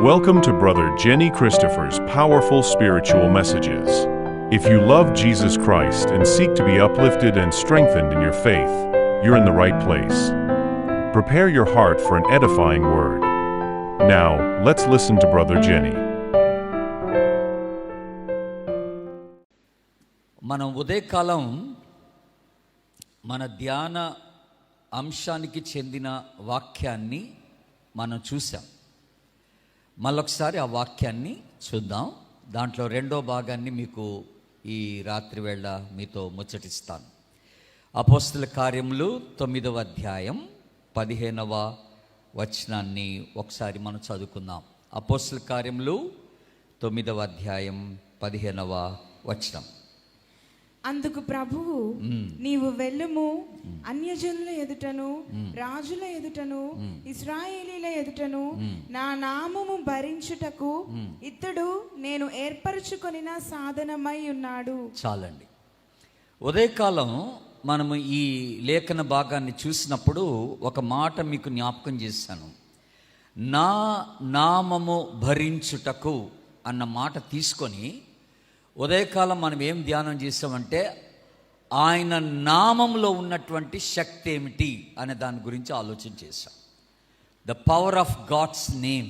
Welcome to Brother Jenny Christopher's powerful spiritual messages. If you love Jesus Christ and seek to be uplifted and strengthened in your faith, you're in the right place. Prepare your heart for an edifying word. Now, let's listen to Brother Jenny. మనం ఉదయకాలం మన ధ్యాన అంశానికి చెందిన వాక్యాన్ని మనం చూసాం. మళ్ళొకసారి ఆ వాక్యాన్ని చూద్దాం. దాంట్లో రెండో భాగాన్ని మీకు ఈ రాత్రి వేళ మీతో ముచ్చటిస్తాను. అపోస్తల కార్యములు 9వ అధ్యాయం 15వ వచనాన్ని ఒకసారి మనం చదువుకుందాం. అపోస్తల కార్యములు 9వ అధ్యాయం 15వ వచనం. అందుకు ప్రభువు, నీవు వెళ్ళుము, అన్యజనుల ఎదుటను రాజుల ఎదుటను ఇశ్రాయేలీల ఎదుటను నా నామము భరించుటకు ఇతడు నేను ఏర్పరచుకొనిన సాధనమై ఉన్నాడు. చాలండి. ఉదయకాలం మనము ఈ లేఖన భాగాన్ని చూసినప్పుడు ఒక మాట మీకు జ్ఞాపకం చేశాను. నా నామము భరించుటకు అన్న మాట తీసుకొని ఉదయకాలం మనం ఏం ధ్యానం చేసామంటే ఆయన నామంలో ఉన్నటువంటి శక్తి ఏమిటి అనే దాని గురించి ఆలోచన చేశాం. The power of God's name,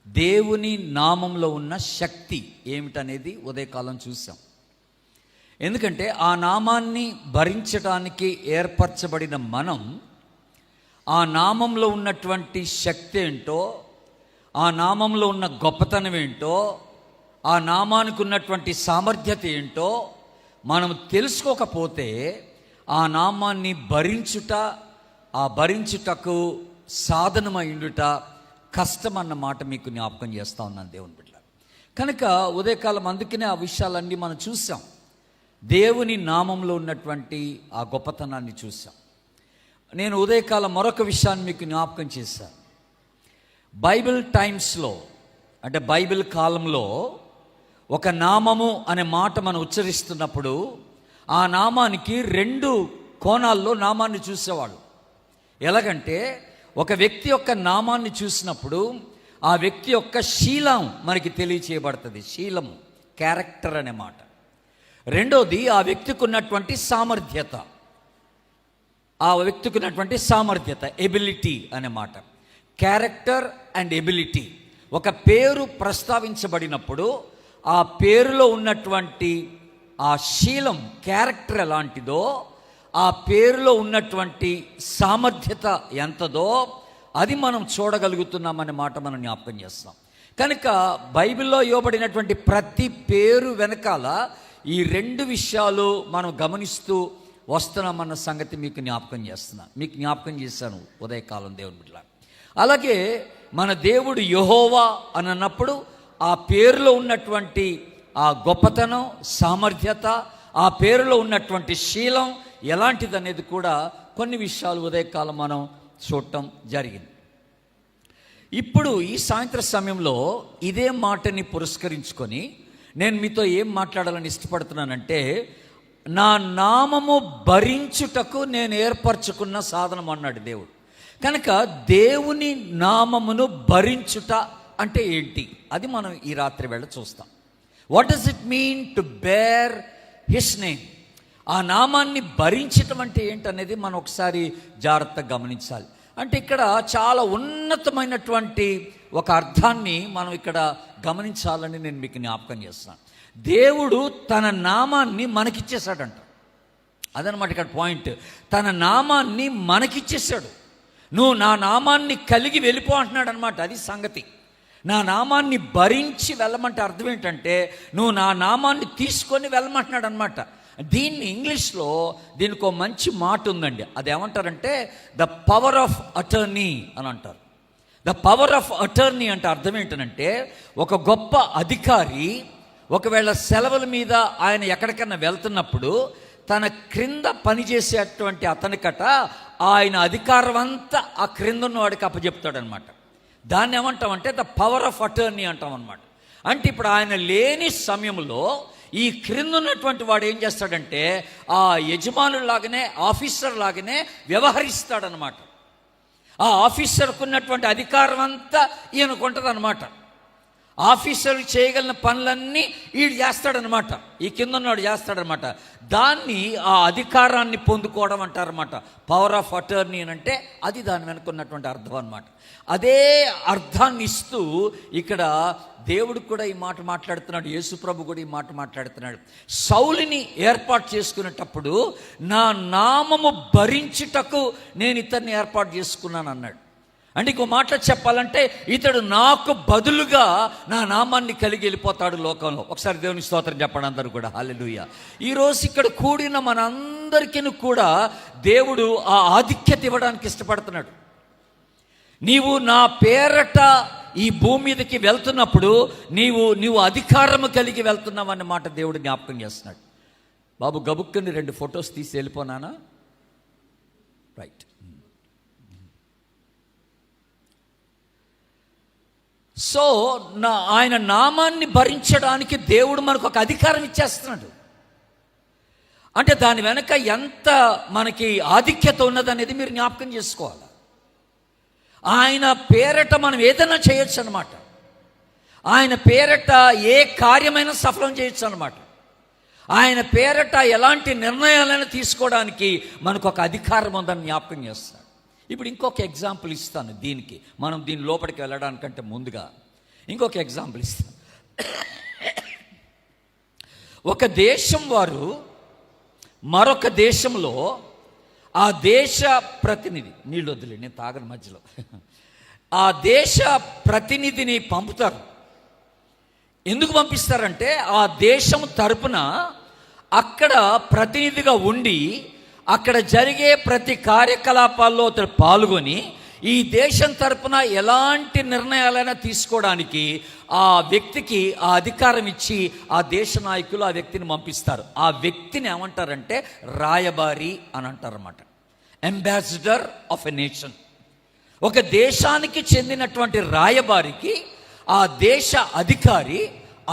దేవుని నామంలో ఉన్న శక్తి ఏమిటనేది ఉదయకాలం చూసాం. ఎందుకంటే ఆ నామాన్ని భరించడానికి ఏర్పరచబడిన మనం ఆ నామంలో ఉన్నటువంటి శక్తి ఏంటో, ఆ నామంలో ఉన్న గొప్పతనం ఏంటో, ఆ నామానికి ఉన్నటువంటి సామర్థ్యత ఏంటో మనం తెలుసుకోకపోతే ఆ నామాన్ని భరించుట, ఆ భరించుటకు సాధనమైండుట కష్టం అన్న మాట మీకు జ్ఞాపకం చేస్తూ ఉన్నాను దేవుని బిడ్డ. కనుక ఉదయకాలం అందుకనే ఆ విషయాలన్నీ మనం చూసాం. దేవుని నామంలో ఉన్నటువంటి ఆ గొప్పతనాన్ని చూసాం. నేను ఉదయకాలం మరొక విషయాన్ని మీకు జ్ఞాపకం చేశాను. బైబిల్ టైమ్స్లో అంటే బైబిల్ కాలంలో ఒక నామము అనే మాట మనం ఉచ్చరిస్తున్నప్పుడు ఆ నామానికి రెండు కోణాల్లో నామాన్ని చూసేవాళ్ళు. ఎలాగంటే ఒక వ్యక్తి యొక్క నామాన్ని చూసినప్పుడు ఆ వ్యక్తి యొక్క శీలం మనకి తెలియచేయబడుతుంది. శీలము, క్యారెక్టర్ అనే మాట. రెండోది ఆ వ్యక్తికి ఉన్నటువంటి సామర్థ్యత, ఆ వ్యక్తికి ఉన్నటువంటి సామర్థ్యత, ఎబిలిటీ అనే మాట. Character and ability. ఒక పేరు ప్రస్తావించబడినప్పుడు ఆ పేరులో ఉన్నటువంటి ఆ శీలం, క్యారెక్టర్ ఎలాంటిదో, ఆ పేరులో ఉన్నటువంటి సామర్థ్యత ఎంతదో అది మనం చూడగలుగుతున్నామనే మాట మనం జ్ఞాపకం చేస్తాం. కనుక బైబిల్లో ఇవ్వబడినటువంటి ప్రతి పేరు వెనకాల ఈ రెండు విషయాలు మనం గమనిస్తూ వస్తున్నామన్న సంగతి మీకు జ్ఞాపకం చేస్తున్నాను, మీకు జ్ఞాపకం చేశాను ఉదయకాలం దేవుని బిడ్డ. అలాగే మన దేవుడు యెహోవా అని అన్నప్పుడు ఆ పేరులో ఉన్నటువంటి ఆ గొప్పతనం, సామర్థ్యత, ఆ పేరులో ఉన్నటువంటి శీలం ఎలాంటిది అనేది కూడా కొన్ని విషయాలు ఉదయకాలం మనం చూడటం జరిగింది. ఇప్పుడు ఈ సాయంత్రం సమయంలో ఇదే మాటని పురస్కరించుకొని నేను మీతో ఏం మాట్లాడాలని ఇష్టపడుతున్నానంటే, నా నామము భరించుటకు నేను ఏర్పరచుకున్న సాధనం అన్నాడు దేవుడు. కనుక దేవుని నామమును భరించుట అంటే ఏంటి అది మనం ఈ రాత్రి వేళ చూస్తాం. What does it mean to bear his name? ఆ నామాన్ని భరించటం అంటే ఏంటనేది మనం ఒకసారి జాగ్రత్తగా గమనించాలి. అంటే ఇక్కడ చాలా ఉన్నతమైనటువంటి ఒక అర్థాన్ని మనం ఇక్కడ గమనించాలని నేను మీకు జ్ఞాపకం చేస్తాను. దేవుడు తన నామాన్ని మనకిచ్చేశాడంట. అదనమాట ఇక్కడ పాయింట్. తన నామాన్ని మనకిచ్చేశాడు. నువ్వు నా నామాన్ని కలిగి వెళ్ళిపో అంటున్నాడు అనమాట. అది సంగతి. నా నామాన్ని భరించి వెళ్ళమంటే అర్థం ఏంటంటే నువ్వు నా నామాన్ని తీసుకొని వెళ్ళమంటున్నాడు అనమాట. దీన్ని ఇంగ్లీష్లో దీనికి ఒక మంచి మాట ఉందండి. అది ఏమంటారంటే ద పవర్ ఆఫ్ అటర్నీ అని అంటారు. ద పవర్ ఆఫ్ అటర్నీ అంటే అర్థం ఏంటంటే ఒక గొప్ప అధికారి ఒకవేళ సెలవుల మీద ఆయన ఎక్కడికన్నా వెళ్తున్నప్పుడు తన క్రింద పనిచేసేటువంటి అతనికట ఆయన అధికారం అంతా ఆ క్రింద ఉన్నవాడికి అప్పచెప్తాడనమాట. దాన్ని ఏమంటామంటే ద పవర్ ఆఫ్ అటర్నీ అంటాం అనమాట. అంటే ఇప్పుడు ఆయన లేని సమయంలో ఈ క్రింద ఉన్నటువంటి వాడు ఏం చేస్తాడంటే ఆ యజమానులాగానే, ఆఫీసర్ లాగానే వ్యవహరిస్తాడనమాట. ఆ ఆఫీసర్కు ఉన్నటువంటి అధికారం అంతా ఈయనకుంటుంది అనమాట. ఆఫీసర్ చేయగలిగిన పనులన్నీ వీడు చేస్తాడనమాట, ఈ కింద ఉన్నాడు చేస్తాడనమాట. దాన్ని ఆ అధికారాన్ని పొందుకోవడం అంటారనమాట. పవర్ ఆఫ్ అటర్నీ అని అంటే అది దాని వెనుకున్నటువంటి అర్థం అనమాట. అదే అర్థాన్ని ఇస్తూ ఇక్కడ దేవుడు కూడా ఈ మాట మాట్లాడుతున్నాడు, యేసుప్రభు కూడా ఈ మాట మాట్లాడుతున్నాడు. సౌలుని ఏర్పాటు చేసుకునేటప్పుడు నా నామము భరించుటకు నేను ఇతన్ని ఏర్పాటు చేసుకున్నాను అన్నాడు. అంటే ఇంకో మాట చెప్పాలంటే ఇతడు నాకు బదులుగా నా నామాన్ని కలిగి వెళ్ళిపోతాడు లోకంలో. ఒకసారి దేవుని స్తోత్రం చెప్పండి అందరూ కూడా, హల్లెలూయా. ఈరోజు ఇక్కడ కూడిన మనందరికీ కూడా దేవుడు ఆ ఆధిక్యత ఇవ్వడానికి ఇష్టపడుతున్నాడు. నీవు నా పేరట ఈ భూమి మీదకి వెళ్తున్నప్పుడు నీవు అధికారము కలిగి వెళ్తున్నావు అన్న మాట దేవుడు జ్ఞాపకం చేస్తున్నాడు. బాబు గబుక్కుని 2 ఫొటోస్ తీసి వెళ్ళిపోనానా? రైట్. సో ఆయన నామాన్ని భరించడానికి దేవుడు మనకు ఒక అధికారం ఇచ్చేస్తున్నాడు. అంటే దాని వెనక ఎంత మనకి ఆధిక్యత ఉన్నదనేది మీరు జ్ఞాపకం చేసుకోవాలి. ఆయన పేరట మనం ఏదైనా చేయొచ్చు అనమాట. ఆయన పేరట ఏ కార్యమైనా సఫలం చేయొచ్చు అనమాట. ఆయన పేరట ఎలాంటి నిర్ణయాలైనా తీసుకోవడానికి మనకు ఒక అధికారం ఉందని జ్ఞాపకం చేస్తాడు. ఇప్పుడు ఇంకొక ఎగ్జాంపుల్ ఇస్తాను దీనికి, మనం దీని లోపలికి వెళ్ళడానికంటే ముందుగా ఇంకొక ఎగ్జాంపుల్ ఇస్తాను. ఒక దేశం వారు మరొక దేశంలో ఆ దేశ ప్రతినిధి, నీళ్ళు వద్దులే నేను తాగని మధ్యలో, ఆ దేశ ప్రతినిధిని పంపుతారు. ఎందుకు పంపిస్తారంటే ఆ దేశం తరపున అక్కడ ప్రతినిధిగా ఉండి అక్కడ జరిగే ప్రతి కార్యకలాపాల్లో అతడు పాల్గొని ఈ దేశం తరపున ఎలాంటి నిర్ణయాలైనా తీసుకోవడానికి ఆ వ్యక్తికి ఆ అధికారం ఇచ్చి ఆ దేశ నాయకులు ఆ వ్యక్తిని పంపిస్తారు. ఆ వ్యక్తిని ఏమంటారంటే రాయబారి అని అంటారన్నమాట. Ambassador of a nation. ఒక దేశానికి చెందినటువంటి రాయబారికి ఆ దేశ అధికారి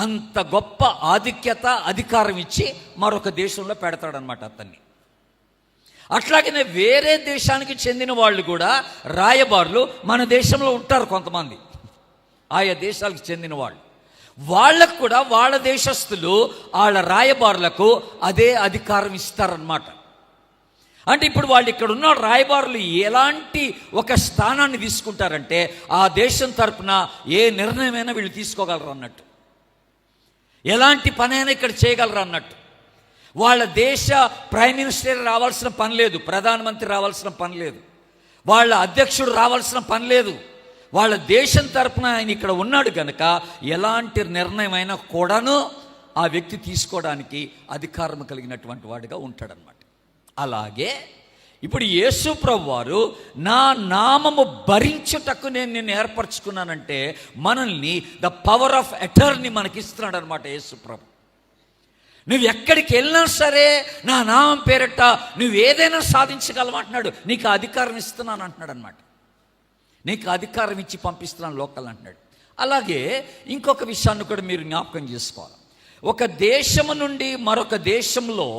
అంత గొప్ప ఆధిక్యత అధికారం ఇచ్చి మరొక దేశంలో పెడతాడనమాట అతన్ని. అట్లాగనే వేరే దేశానికి చెందిన వాళ్ళు కూడా రాయబారులు మన దేశంలో ఉంటారు కొంతమంది, ఆయా దేశాలకు చెందిన వాళ్ళు. వాళ్ళకు కూడా వాళ్ళ దేశస్తులు వాళ్ళ రాయబారులకు అదే అధికారం ఇస్తారన్నమాట. అంటే ఇప్పుడు వాళ్ళు ఇక్కడ ఉన్న రాయబారులు ఎలాంటి ఒక స్థానాన్ని తీసుకుంటారంటే ఆ దేశం తరపున ఏ నిర్ణయమైనా వీళ్ళు తీసుకోగలరు అన్నట్టు, ఎలాంటి పనైనా ఇక్కడ చేయగలరు అన్నట్టు. వాళ్ళ దేశ ప్రైమ్ మినిస్టర్ రావాల్సిన పని లేదు, ప్రధానమంత్రి రావాల్సిన పని లేదు, వాళ్ళ అధ్యక్షుడు రావాల్సిన పని లేదు. వాళ్ళ దేశం తరపున ఆయన ఇక్కడ ఉన్నాడు కనుక ఎలాంటి నిర్ణయమైనా కూడాను ఆ వ్యక్తి తీసుకోవడానికి అధికారం కలిగినటువంటి వాడిగా ఉంటాడనమాట. అలాగే ఇప్పుడు యేసు ప్రభు వారు నా నామము భరించుటకు నేను నిన్ను ఏర్పరచుకున్నానంటే మనల్ని ద పవర్ ఆఫ్ అటర్నీ మనకి ఇస్తున్నాడు అనమాట యేసు ప్రభు. నువ్వు ఎక్కడికి వెళ్ళినా సరే నా నామం పేరట నువ్వు ఏదైనా సాధించగలమంటున్నాడు. నీకు అధికారం ఇస్తున్నాను అంటున్నాడు అనమాట. నీకు అధికారం ఇచ్చి పంపిస్తున్నాను లోకల్ అంటున్నాడు. అలాగే ఇంకొక విషయాన్ని కూడా మీరు జ్ఞాపకం చేసుకోవాలి. ఒక దేశము నుండి మరొక దేశంలో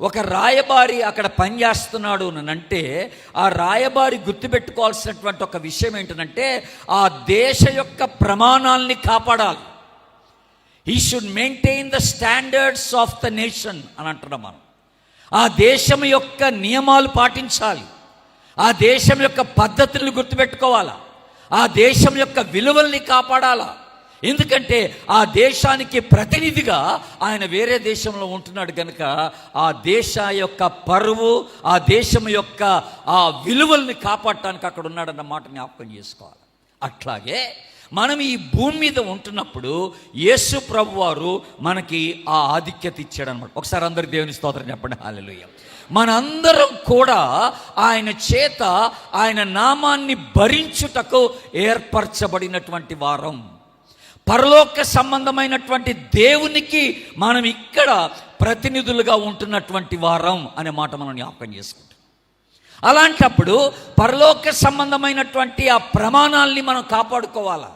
ఒక రాయబారి అక్కడ పనిచేస్తున్నాడు అని అంటే ఆ రాయబారి గుర్తుపెట్టుకోవాల్సినటువంటి ఒక విషయం ఏంటంటే ఆ దేశ యొక్క ప్రమాణాలని కాపాడాలి. He should maintain the standards of the nation అని అంటున్నాం మనం. ఆ దేశం యొక్క నియమాలు పాటించాలి, ఆ దేశం యొక్క పద్ధతులను గుర్తుపెట్టుకోవాలా, ఆ దేశం యొక్క విలువల్ని కాపాడాలా. ఎందుకంటే ఆ దేశానికి ప్రతినిధిగా ఆయన వేరే దేశంలో ఉంటున్నాడు కనుక ఆ దేశ యొక్క పరువు, ఆ దేశం యొక్క ఆ విలువల్ని కాపాడటానికి అక్కడ ఉన్నాడన్న మాట జ్ఞాపకం చేసుకోవాలి. అట్లాగే మనం ఈ భూమి మీద ఉంటున్నప్పుడు యేసు ప్రభు వారు మనకి ఆ ఆధిక్యత ఇచ్చాడు అనమాట. ఒకసారి అందరికి దేవుని స్తోత్రం చెప్పండి, హల్లెలూయా. మనందరం కూడా ఆయన చేత ఆయన నామాన్ని భరించుటకు ఏర్పరచబడినటువంటి వారం. పరలోక సంబంధమైనటువంటి దేవునికి మనం ఇక్కడ ప్రతినిధులుగా ఉంటున్నటువంటి వారం అనే మాట మనం జ్ఞాపకం చేసుకుంటాం. అలాంటప్పుడు పరలోక సంబంధమైనటువంటి ఆ ప్రమాణాల్ని మనం కాపాడుకోవాలా,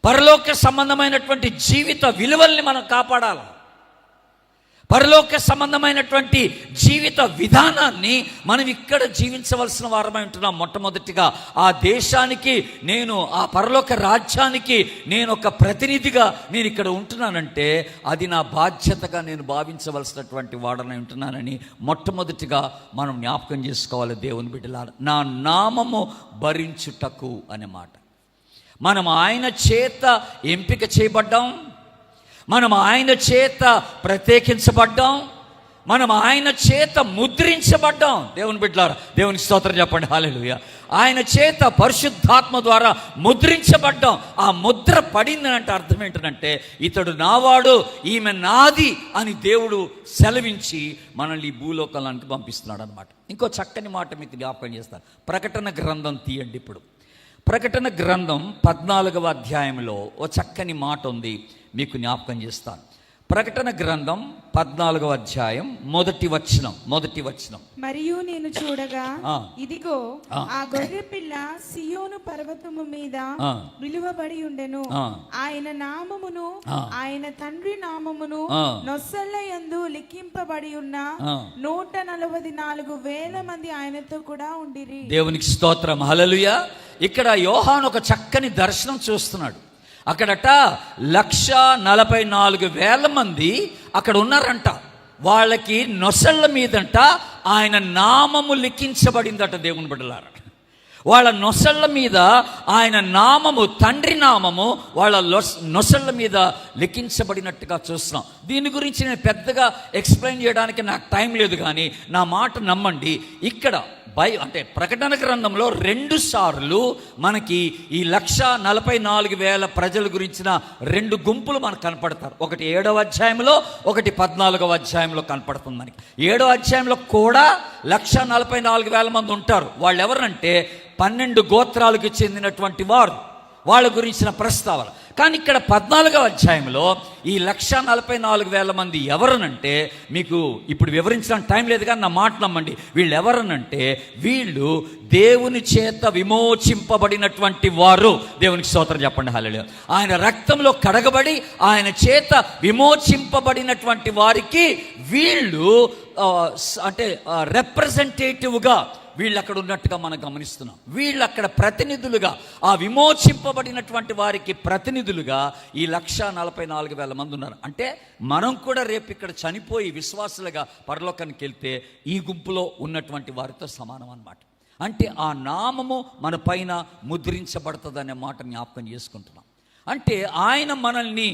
పరలోక సంబంధమైనటువంటి జీవిత విలువల్ని మనం కాపాడాలి, పరలోక సంబంధమైనటువంటి జీవిత విధానాన్ని మనం ఇక్కడ జీవించవలసిన వారమై ఉంటున్నాం. మొట్టమొదటిగా ఆ దేశానికి నేను, ఆ పరలోక రాజ్యానికి నేను ఒక ప్రతినిధిగా నేను ఇక్కడ ఉంటున్నానంటే అది నా బాధ్యతగా నేను భావించవలసినటువంటి వాడనై ఉంటున్నానని మొట్టమొదటిగా మనం జ్ఞాపకం చేసుకోవాలి. దేవుని బిడ్డలారా, నా నామము భరించుటకు అనే మాట. మనం ఆయన చేత ఎంపిక చేయబడ్డాం, మనం ఆయన చేత ప్రత్యేకించబడ్డాం, మనం ఆయన చేత ముద్రించబడ్డాం. దేవుని బిడ్డలారా, దేవునికి స్తోత్రం చెప్పండి. హల్లెలూయా. ఆయన చేత పరిశుద్ధాత్మ ద్వారా ముద్రించబడ్డాం. ఆ ముద్ర పడిందని అంటే అర్థం ఏంటంటే ఇతడు నావాడు, ఈమె నాది అని దేవుడు సెలవించి మనల్ని ఈ భూలోకానికి పంపిస్తున్నాడు అనమాట. ఇంకో చక్కని మాట మీకు జ్ఞాపకం చేస్తాను. ప్రకటన గ్రంథం తీయండి. ఇప్పుడు ప్రకటన గ్రంథం 14వ అధ్యాయంలో ఓ చక్కని మాట ఉంది, మీకు జ్ఞాపకం చేస్తాను. ప్రకటన గ్రంథం 14వ అధ్యాయం మొదటి వచనం. మరియు నేను చూడగా ఇదిగో ఆ గొర్రె పిల్ల సియోను పర్వతము మీద నిలువబడి ఉండెను. ఆయన నామమును ఆయన తండ్రి నామమును నొస్సల యందు లిఖింపబడి ఉన్న 144,000 మంది ఆయనతో కూడా ఉండిరి. దేవునికి స్తోత్రం. హల్లెలూయా. ఇక్కడ యోహాను ఒక చక్కని దర్శనం చూస్తున్నాడు. అక్కడట 144,000 మంది అక్కడ ఉన్నారంట. వాళ్ళకి నొసళ్ళ మీదంట ఆయన నామము లిఖించబడిందట. దేవుని బిడ్డలారా, వాళ్ళ నొసళ్ళ మీద ఆయన నామము, తండ్రి నామము వాళ్ళ నొసళ్ళ మీద లిఖించబడినట్టుగా చూస్తున్నాం. దీని గురించి నేను పెద్దగా ఎక్స్ప్లెయిన్ చేయడానికి నాకు టైం లేదు, కానీ నా మాట నమ్మండి. ఇక్కడ అంటే ప్రకటన గ్రంథంలో 2 సార్లు మనకి ఈ 144,000 ప్రజల గురించిన 2 గుంపులు మనకు కనపడతారు. ఒకటి 7వ అధ్యాయంలో, ఒకటి 14వ అధ్యాయంలో కనపడుతుంది మనకి. 7వ అధ్యాయంలో కూడా 144,000 మంది ఉంటారు. వాళ్ళు ఎవరంటే 12 గోత్రాలకు చెందినటువంటి వారు, వాళ్ళ గురించిన ప్రస్తావన. కానీ ఇక్కడ 14వ అధ్యాయంలో ఈ 144,000 మంది ఎవరనంటే, మీకు ఇప్పుడు వివరించడానికి టైం లేదు కానీ నా మాట నమ్మండి. వీళ్ళు ఎవరనంటే వీళ్ళు దేవుని చేత విమోచింపబడినటువంటి వారు. దేవునికి స్తోత్రం చెప్పండి. హల్లెలూయా. ఆయన రక్తంలో కడగబడి ఆయన చేత విమోచింపబడినటువంటి వారికి వీళ్ళు అంటే రిప్రజెంటేటివ్గా వీళ్ళు అక్కడ ఉన్నట్టుగా మనం గమనిస్తున్నాం. వీళ్ళు అక్కడ ప్రతినిధులుగా, ఆ విమోచింపబడినటువంటి వారికి ప్రతినిధులుగా ఈ 144,000 మంది ఉన్నారు. అంటే మనం కూడా రేపు ఇక్కడ చనిపోయి విశ్వాసులుగా పరలోకానికి వెళ్తే ఈ గుంపులో ఉన్నటువంటి వారితో సమానం అన్నమాట. అంటే ఆ నామము మన పైన ముద్రించబడుతుందనే మాట జ్ఞాపకం చేసుకుంటున్నాం. అంటే ఆయన మనల్ని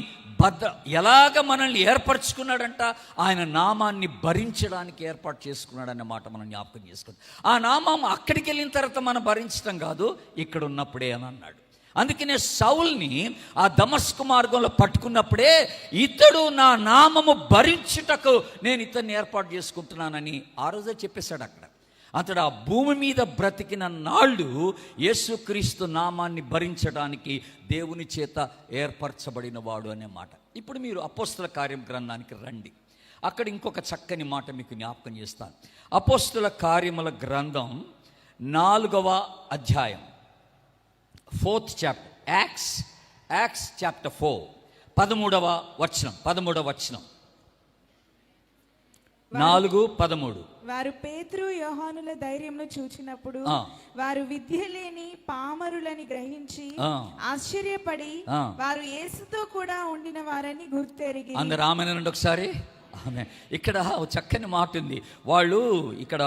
ఎలాగ మనల్ని ఏర్పరచుకున్నాడంట, ఆయన నామాన్ని భరించడానికి ఏర్పాటు చేసుకున్నాడనే మాట మనం జ్ఞాపకం చేసుకుంటాం. ఆ నామం అక్కడికి వెళ్ళిన తర్వాత మనం భరించడం కాదు, ఇక్కడ ఉన్నప్పుడే అని అన్నాడు. అందుకనే సౌల్ని ఆ దమస్కు మార్గంలో పట్టుకున్నప్పుడే ఇతడు నా నామము భరించుటకు నేను ఇతన్ని ఏర్పాటు చేసుకుంటున్నానని ఆ రోజే చెప్పేశాడు అక్కడ. అతడు ఆ భూమి మీద బ్రతికిన నాళ్ళు యేసుక్రీస్తు నామాన్ని భరించడానికి దేవుని చేత ఏర్పరచబడిన వాడు అనే మాట. ఇప్పుడు మీరు అపోస్తుల కార్యం గ్రంథానికి రండి. అక్కడ ఇంకొక చక్కని మాట మీకు జ్ఞాపకం చేస్తాను. అపోస్తుల కార్యముల గ్రంథం 4వ అధ్యాయం 4th చాప్టర్, యాక్ట్స్ చాప్టర్ 4 13వ వచనం 4:13. వారు పేతురు యోహానుల ధైర్యంను చూచినప్పుడు వారు విద్య లేని పామరులని గ్రహించి ఆశ్చర్యపడి వారు యేసుతో కూడా ఉండిన వారని గుర్తెరిగి. అందరూ ఆమేనండి ఒకసారి. ఆమె ఇక్కడ చక్కని మాట ఉంది. వాళ్ళు ఇక్కడ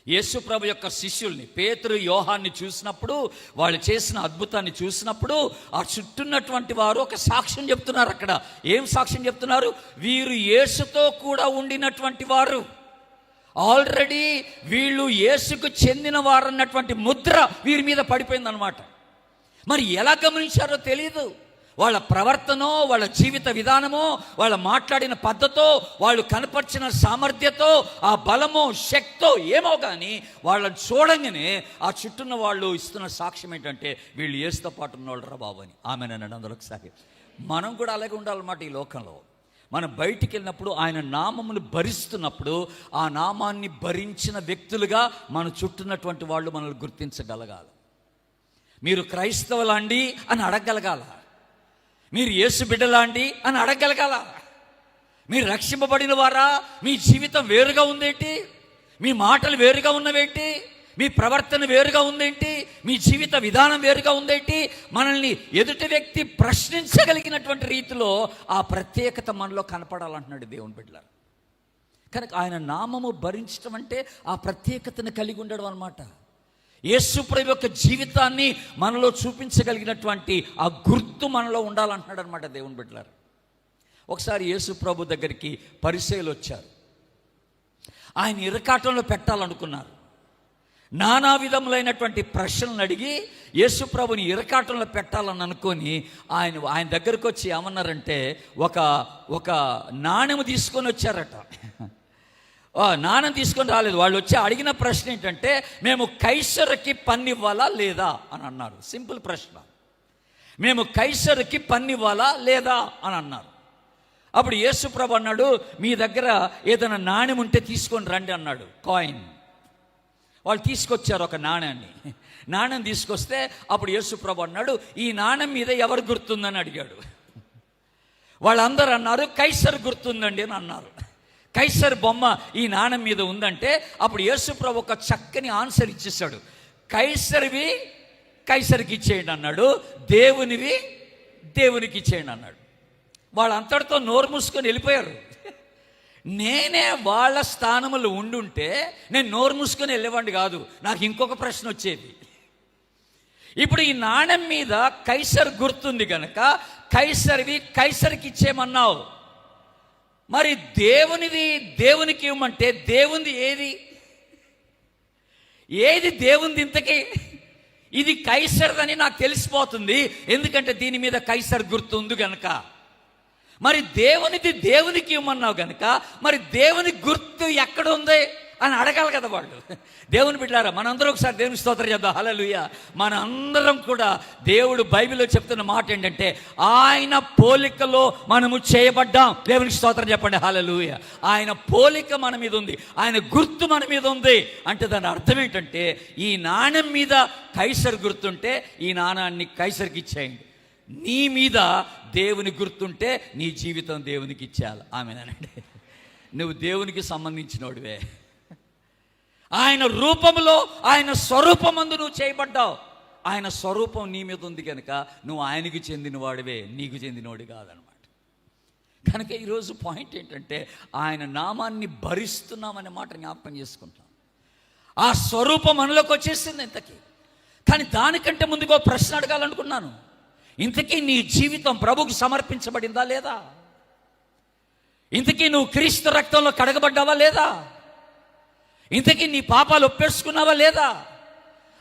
యేసు ప్రభు యొక్క శిష్యుల్ని, పేతురు యోహాన్ని చూసినప్పుడు, వాళ్ళు చేసిన అద్భుతాన్ని చూసినప్పుడు ఆ చుట్టూన్నటువంటి వారు ఒక సాక్ష్యం చెప్తున్నారు. అక్కడ ఏం సాక్ష్యం చెప్తున్నారు? వీరు యేసుతో కూడా ఉండినటువంటి వారు, ఆల్రెడీ వీళ్ళు యేసుకు చెందిన వారు అన్నటువంటి ముద్ర వీరి మీద పడిపోయిందనమాట. మరి ఎలా గమనించారో తెలియదు. వాళ్ళ ప్రవర్తనో, వాళ్ళ జీవిత విధానమో, వాళ్ళ మాట్లాడిన పద్ధతో, వాళ్ళు కనపరిచిన సామర్థ్యతో, ఆ బలమో శక్తో ఏమో కానీ వాళ్ళని చూడంగానే ఆ చుట్టూన్న వాళ్ళు ఇస్తున్న సాక్ష్యం ఏంటంటే వీళ్ళు యేసుతో పాటు ఉన్నవాళ్ళు రా బాబు అని. ఆమెనండి అందరూ ఒకసారి. మనం కూడా అలాగే ఉండాలన్నమాట. ఈ లోకంలో మనం బయటికి వెళ్ళినప్పుడు, ఆయన నామమును భరిస్తున్నప్పుడు, ఆ నామాన్ని భరించిన వ్యక్తులుగా మన చుట్టూన్నటువంటి వాళ్ళు మనల్ని గుర్తించగలగాలి. మీరు క్రైస్తవులాండి అని అడగగలగాల, మీరు యేసు బిడ్డలాండి అని అడగగలగాల. మీరు రక్షింపబడిన వారా? మీ జీవితం వేరుగా ఉందేంటి? మీ మాటలు వేరుగా ఉన్నవేంటి? మీ ప్రవర్తన వేరుగా ఉందేంటి? మీ జీవిత విధానం వేరుగా ఉందేంటి? మనల్ని ఎదుటి వ్యక్తి ప్రశ్నించగలిగినటువంటి రీతిలో ఆ ప్రత్యేకత మనలో కనపడాలంటున్నాడు దేవుని బిడ్డలారా. కనుక ఆయన నామము భరించడం అంటే ఆ ప్రత్యేకతను కలిగి ఉండడం అన్నమాట. యేసు ప్రభు యొక్క జీవితాన్ని మనలో చూపించగలిగినటువంటి ఆ గుర్తు మనలో ఉండాలంటున్నాడు అనమాట దేవుని బిడ్డలారా. ఒకసారి యేసు ప్రభు దగ్గరికి పరిసయ్యులు వచ్చారు. ఆయన ఇరకాటంలో పెట్టాలనుకున్నారు. నానా విధములైనటువంటి ప్రశ్నలను అడిగి యేసు ప్రభుని ఇరకాటంలో పెట్టాలని అనుకొని ఆయన దగ్గరకు వచ్చి ఏమన్నారంటే ఒక నాణెము తీసుకొని వచ్చారట. నాణ్యం తీసుకొని రాలేదు. వాళ్ళు వచ్చి అడిగిన ప్రశ్న ఏంటంటే, మేము కైసరుకి పన్నివ్వాలా లేదా అని అన్నారు. సింపుల్ ప్రశ్న. మేము కైసరుకి పన్నివ్వాలా లేదా అని అన్నారు. అప్పుడు యేసు ప్రభు అన్నాడు, మీ దగ్గర ఏదైనా నాణ్యం ఉంటే తీసుకొని రండి అన్నాడు. కాయిన్. వాళ్ళు తీసుకొచ్చారు ఒక నాణ్యం తీసుకొస్తే అప్పుడు యేసు ప్రభు అన్నాడు, ఈ నాణ్యం మీద ఎవరు గుర్తుందని అడిగాడు. వాళ్ళందరూ అన్నారు, కైసరు గుర్తుందండి అని అన్నారు. కైసర్ బొమ్మ ఈ నాణ్యం మీద ఉందంటే అప్పుడు యేసు ప్రభు ఒక చక్కని ఆన్సర్ ఇచ్చేసాడు. కైసరివి కైసరికి ఇచ్చేయండి అన్నాడు, దేవునివి దేవునికి ఇచ్చేయండి అన్నాడు. వాళ్ళంతటితో నోరు మూసుకొని వెళ్ళిపోయారు. నేనే వాళ్ళ స్థానములు ఉండుంటే నేను నోరు మూసుకొని వెళ్ళేవాడిని కాదు, నాకు ఇంకొక ప్రశ్న వచ్చేది. ఇప్పుడు ఈ నాణ్యం మీద కైసర్ గుర్తుంది కనుక కైసరివి కైసరికి ఇచ్చేయమన్నావు. మరి దేవునిది దేవునికి ఇవ్వమంటే దేవుంది ఏది దేవుంది ఇంతకీ? ఇది కైసర్దని నాకు తెలిసిపోతుంది, ఎందుకంటే దీని మీద కైసర్ గుర్తు ఉంది కనుక. మరి దేవునిది దేవునికి ఇవ్వమన్నావు కనుక మరి దేవుని గుర్తు ఎక్కడ ఉంది అని అడగాలి కదా వాళ్ళు. దేవుని బిడ్డలారా, మనందరం ఒకసారి దేవుని స్తోత్రం చేద్దాం. హల్లెలూయా. మన అందరం కూడా దేవుడు బైబిల్లో చెప్తున్న మాట ఏంటంటే, ఆయన పోలికలో మనము చేయబడ్డాం. దేవునికి స్తోత్రం చెప్పండి. హల్లెలూయా. ఆయన పోలిక మన మీద ఉంది, ఆయన గుర్తు మన మీద ఉంది అంటే దాని అర్థం ఏంటంటే, ఈ నాణ్యం మీద కైసర్ గుర్తుంటే ఈ నాణాన్ని కైసర్కి ఇచ్చేయండి. నీ మీద దేవుని గుర్తుంటే నీ జీవితం దేవునికి ఇచ్చేయాలి. ఆమేనండి. నువ్వు దేవునికి సంబంధించినోడివే. ఆయన రూపంలో ఆయన స్వరూపమందు నువ్వు చేయబడ్డావు. ఆయన స్వరూపం నీ మీద ఉంది కనుక నువ్వు ఆయనకి చెందినవాడివే, నీకు చెందినవాడు కాదనమాట. కనుక ఈరోజు పాయింట్ ఏంటంటే, ఆయన నామాన్ని భరిస్తున్నామనే మాట జ్ఞాపకం చేసుకుంటాం. ఆ స్వరూపం మనలోకి వచ్చేసింది ఇంతకీ. కానీ దానికంటే ముందుగా ప్రశ్న అడగాలనుకున్నాను. ఇంతకీ నీ జీవితం ప్రభుకు సమర్పించబడిందా లేదా? ఇంతకీ నువ్వు క్రీస్తు రక్తంలో కడగబడ్డావా లేదా? ఇంతకీ నీ పాపాలు ఒప్పేసుకున్నావా లేదా?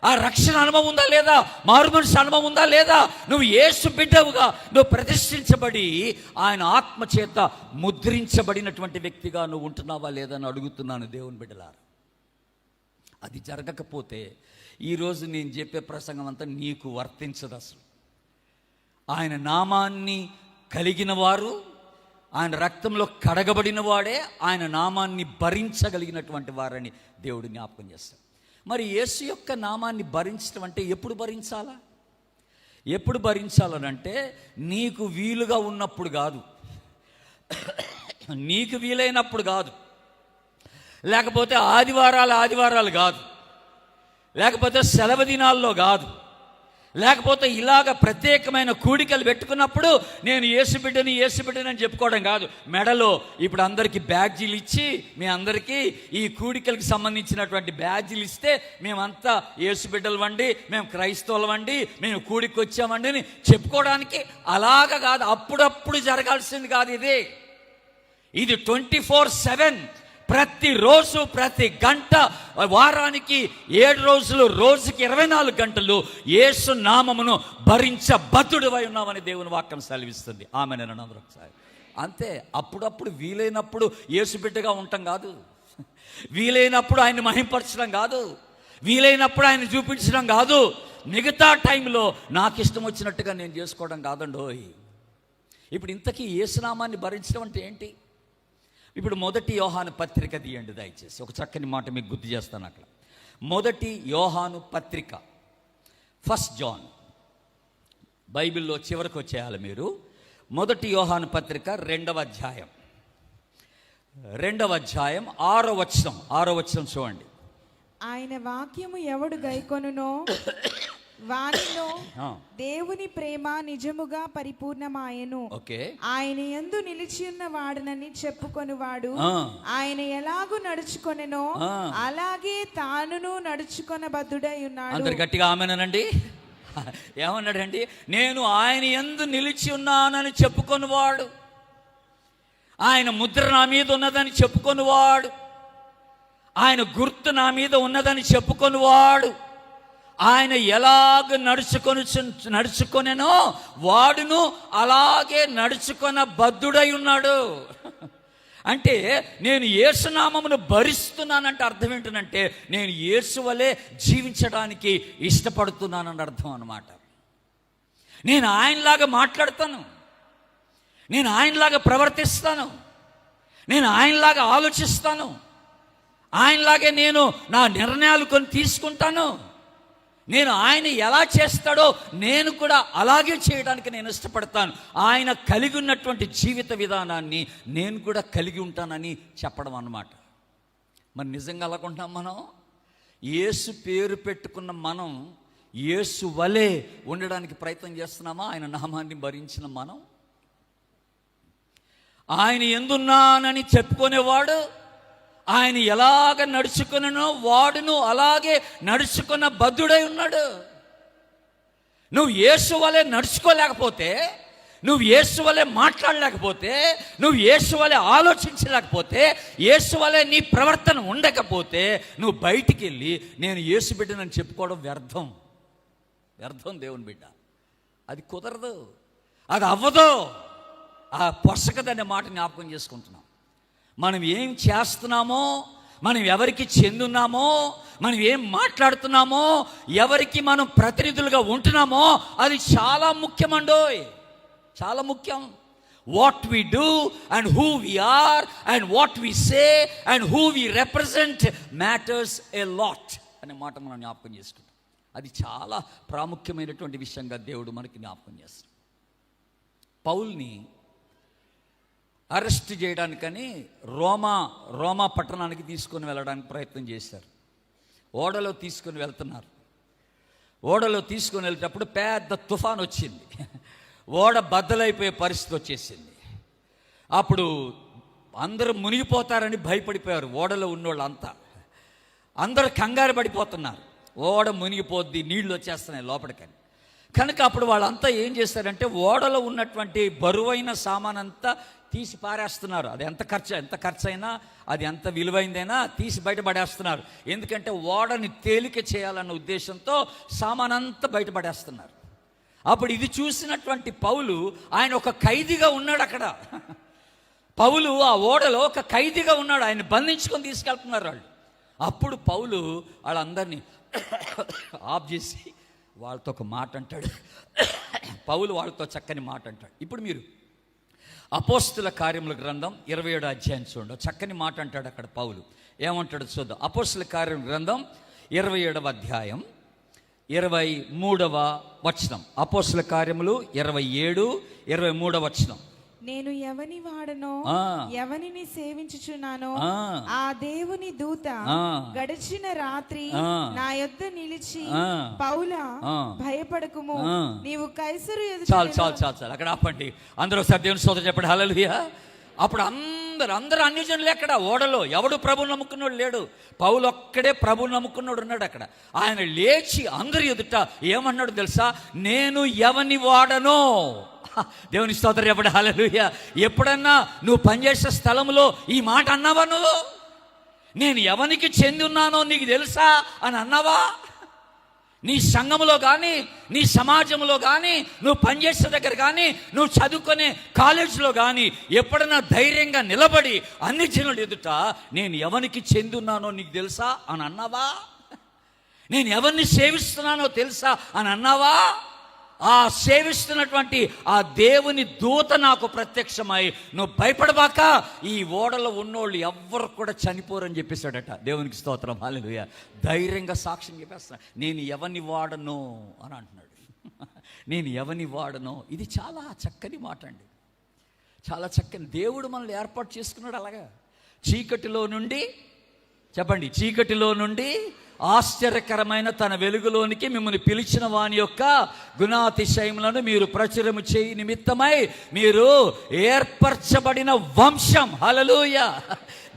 ఆ రక్షణ అనుభవం ఉందా లేదా? మారుమనసు అనుభవం ఉందా లేదా? నువ్వు యేసు బిడ్డవుగా నువ్వు ప్రతిష్ఠించబడి ఆయన ఆత్మ చేత ముద్రించబడినటువంటి వ్యక్తిగా నువ్వు ఉంటున్నావా లేదా అని అడుగుతున్నాను దేవుని బిడ్డలారా. అది జరగకపోతే ఈరోజు నేను చెప్పే ప్రసంగం అంతా నీకు వర్తించదు. అసలు ఆయన నామాన్ని కలిగిన వారు, ఆయన రక్తంలో కడగబడిన వాడే ఆయన నామాన్ని భరించగలిగినటువంటి వారని దేవుడు జ్ఞాపకం చేస్తాడు. మరి యేసు యొక్క నామాన్ని భరించడం అంటే ఎప్పుడు భరించాలా? ఎప్పుడు భరించాలనంటే నీకు వీలుగా ఉన్నప్పుడు కాదు, నీకు వీలైనప్పుడు కాదు, లేకపోతే ఆదివారాలు కాదు, లేకపోతే సెలవు దినాల్లో కాదు, లేకపోతే ఇలాగ ప్రత్యేకమైన కూడికలు పెట్టుకున్నప్పుడు నేను యేసు బిడ్డని అని చెప్పుకోవడం కాదు. మెడలో ఇప్పుడు అందరికీ బ్యాడ్జీలు ఇచ్చి మీ అందరికీ ఈ కూడికలకు సంబంధించినటువంటి బ్యాడ్జీలు ఇస్తే మేమంతా యేసు బిడ్డలు వండి, మేము క్రైస్తవులు వండి, మేము కూడికి వచ్చామండి అని చెప్పుకోవడానికి అలాగ కాదు. అప్పుడప్పుడు జరగాల్సింది కాదు ఇది 24/7 ప్రతిరోజు, ప్రతి గంట, వారానికి 7 రోజులు, రోజుకి 24 గంటలు యేసు నామమును భరించబద్ధుడివై ఉన్నామని దేవుని వాక్యం సెలవిస్తుంది. ఆమేన్. ఒకసారి అంతే. అప్పుడప్పుడు వీలైనప్పుడు యేసు బిడ్డగా ఉండటం కాదు, వీలైనప్పుడు ఆయన మహింపరచడం కాదు, వీలైనప్పుడు ఆయన చూపించడం కాదు, మిగతా టైంలో నాకు ఇష్టం వచ్చినట్టుగా నేను చేసుకోవడం కాదండోయ్. ఇప్పుడు ఇంతకీ యేసునామాన్ని భరించడం అంటే ఏంటి? ఇప్పుడు 1 యోహాను పత్రిక తీయండి దయచేసి. ఒక చక్కని మాట మీకు గుర్తు చేస్తాను. అక్కడ 1 యోహాను పత్రిక, 1 జాన్, బైబిల్లో చివరికి వచ్చేయాలి మీరు. 1 యోహాను పత్రిక 2వ అధ్యాయం. 2వ అధ్యాయం 6వ వచనం చూడండి. ఆయన వాక్యము ఎవడు గైకొనునో వానిలో దేవుని ప్రేమ నిజముగా పరిపూర్ణమాయెను. ఆయన యందు నిలిచియున్న వాడనని చెప్పుకొనువాడు ఆయన ఎలాగూ నడుచుకొనెనో అలాగే తానును నడుచుకొనబద్ధుడై ఉన్నాడు. అందరు గట్టిగా ఆమేనండి. ఏమన్నాడండి? నేను ఆయన యందు నిలిచి ఉన్నానని చెప్పుకొనివాడు, ఆయన ముద్ర నా మీద ఉన్నదని చెప్పుకొనివాడు, ఆయన గుర్తు నా మీద ఉన్నదని చెప్పుకొనివాడు, ఆయన ఎలాగ నడుచుకొనెనో వాడును అలాగే నడుచుకొన బద్ధుడై ఉన్నాడు. అంటే నేను యేసు నామమును భరిస్తున్నానంటే అర్థం ఏంటంటే నేను యేసు వలె జీవించడానికి ఇష్టపడుతున్నానని అర్థం అన్నమాట. నేను ఆయనలాగా మాట్లాడతాను, నేను ఆయనలాగా ప్రవర్తిస్తాను, నేను ఆయనలాగా ఆలోచిస్తాను, ఆయనలాగే నేను నా నిర్ణయాలు కొన్ని తీసుకుంటాను. నేను ఆయన ఎలా చేస్తాడో నేను కూడా అలాగే చేయడానికి నేను ఇష్టపడతాను. ఆయన కలిగి ఉన్నటువంటి జీవిత విధానాన్ని నేను కూడా కలిగి ఉంటానని చెప్పడం అన్నమాట. మరి నిజంగా అలాగుంటాం మనం? యేసు పేరు పెట్టుకున్న మనం యేసు వలె ఉండడానికి ప్రయత్నం చేస్తున్నామా? ఆయన నామాన్ని భరించిన మనం. ఆయన ఎందున్నానని చెప్పుకునేవాడు ఆయన ఎలాగ నడుచుకునో వాడును అలాగే నడుచుకున్న బద్ధుడై ఉన్నాడు. నువ్వు యేసు వలె నడుచుకోలేకపోతే, నువ్వు యేసు వలె మాట్లాడలేకపోతే, నువ్వు యేసు వలె ఆలోచించలేకపోతే, యేసు వలె నీ ప్రవర్తన ఉండకపోతే నువ్వు బయటికి వెళ్ళి నేను యేసు బిడ్డనని చెప్పుకోవడం వ్యర్థం. దేవుని బిడ్డ. అది కుదరదు, అది అవ్వదు. ఆ పొసకదనే మాట జ్ఞాపకం చేసుకుంటున్నాం. మనం ఏం చేస్తున్నామో, మనం ఎవరికి చెందున్నామో, మనం ఏం మాట్లాడుతున్నామో, ఎవరికి మనం ప్రతినిధులుగా ఉంటున్నామో అది చాలా ముఖ్యమండోయ్, చాలా ముఖ్యం. What we do and who we are and what we say and who we represent matters a lot అనే మాట మనం జ్ఞాపకం చేసుకుంటాం. అది చాలా ప్రాముఖ్యమైనటువంటి విషయంగా దేవుడు మనకి జ్ఞాపకం చేస్తాడు. పౌల్ని అరెస్ట్ చేయడానికని రోమా పట్టణానికి తీసుకొని వెళ్ళడానికి ప్రయత్నం చేశారు. ఓడలో తీసుకొని వెళ్తున్నారు. ఓడలో తీసుకొని వెళ్ళేటప్పుడు పెద్ద తుఫాన్ వచ్చింది. ఓడ బద్దలైపోయే పరిస్థితి వచ్చేసింది. అప్పుడు అందరూ మునిగిపోతారని భయపడిపోయారు. ఓడలో ఉన్నోళ్ళంతా అందరూ కంగారు పడిపోతున్నారు. ఓడ మునిగిపోద్ది, నీళ్ళు వచ్చేస్తున్నాయి లోపలికని. కనుక అప్పుడు వాళ్ళంతా ఏం చేస్తారంటే ఓడలో ఉన్నటువంటి బరువైన సామానంతా తీసి పారేస్తున్నారు. అది ఎంత ఖర్చు అయినా, అది ఎంత విలువైందైనా తీసి బయటపడేస్తున్నారు. ఎందుకంటే ఓడని తేలిక చేయాలన్న ఉద్దేశంతో సామానంతా బయటపడేస్తున్నారు. అప్పుడు ఇది చూసినటువంటి పౌలు, ఆయన ఒక ఖైదీగా ఉన్నాడు అక్కడ. పౌలు ఆ ఓడలో ఒక ఖైదీగా ఉన్నాడు. ఆయన బంధించుకొని తీసుకెళ్తున్నారు వాళ్ళు. అప్పుడు పౌలు వాళ్ళందరినీ ఆఫ్ చేసి వాళ్ళతో ఒక మాట అంటాడు. పౌలు వాళ్ళతో చక్కని మాట అంటాడు. ఇప్పుడు మీరు అపోస్తుల కార్యముల గ్రంథం 27వ అధ్యాయం చూడండి. చక్కని మాట అంటాడు అక్కడ పౌలు. ఏమంటాడు చూద్దాం. అపోస్తుల కార్యముల గ్రంథం 27వ అధ్యాయం 23వ వచనం. అపోస్తుల కార్యములు 27, 23వ వచనం. నేను ఎవని వాడనో, ఎవనిని సేవించుచున్నానో ఆ దేవుని దూత గడిచిన రాత్రి నా యొద్ద నిలిచి, పౌలా భయపడకుము, నీవు కైసరు ఎదుట. చాలు అక్కడ ఆపండి. అందరూ ఒకసారి దేవుని స్తోత్రం చెప్పండి. హల్లెలూయా. అప్పుడు అందరూ అన్యజనులు ఎక్కడ? ఓడలో ఎవడు ప్రభువు నమ్ముకున్నాడు లేడు. పౌలు ఒక్కడే ప్రభువు నమ్ముకున్నాడు ఉన్నాడు అక్కడ. ఆయన లేచి అందరి ఎదుట ఏమన్నాడు తెలుసా? నేను ఎవని వాడనో. దేవుని స్తోత్రం చెప్పండి. హల్లెలూయా. ఎప్పుడన్నా నువ్వు పనిచేసే స్థలంలో ఈ మాట అన్నావా? నువ్వు నేను ఎవనికి చెంది ఉన్నానో నీకు తెలుసా అని అన్నావా? నీ సంఘంలో కానీ, నీ సమాజంలో కానీ, నువ్వు పనిచేసే దగ్గర కానీ, నువ్వు చదువుకునే కాలేజీలో కానీ ఎప్పుడన్నా ధైర్యంగా నిలబడి అన్ని జనుల ఎదుట నేను ఎవరికి చెంది ఉన్నానో నీకు తెలుసా అని అన్నావా? నేను ఎవరిని సేవిస్తున్నానో తెలుసా అని అన్నావా? ఆ సేవిస్తున్నటువంటి ఆ దేవుని దూత నాకు ప్రత్యక్షమై, నువ్వు భయపడబాక, ఈ ఓడలో ఉన్నోళ్ళు ఎవ్వరు కూడా చనిపోరని చెప్పేశాడట. దేవునికి స్తోత్రం. హల్లెలూయా. ధైర్యంగా సాక్ష్యం చెప్పేస్తాను. నేను ఎవరిని వాడను అని అంటున్నాడు. నేను ఎవరిని వాడను. ఇది చాలా చక్కని మాట అండి. చాలా చక్కని. దేవుడు మనల్ని ఏర్పాటు చేసుకున్నాడు అలాగా. చీకటిలో నుండి, చెప్పండి, చీకటిలో నుండి ఆశ్చర్యకరమైన తన వెలుగులోనికి మిమ్మల్ని పిలిచిన వాని యొక్క గుణాతిశయములను మీరు ప్రచురము చేయి నిమిత్తమై మీరు ఏర్పరచబడిన వంశం. హల్లెలూయా!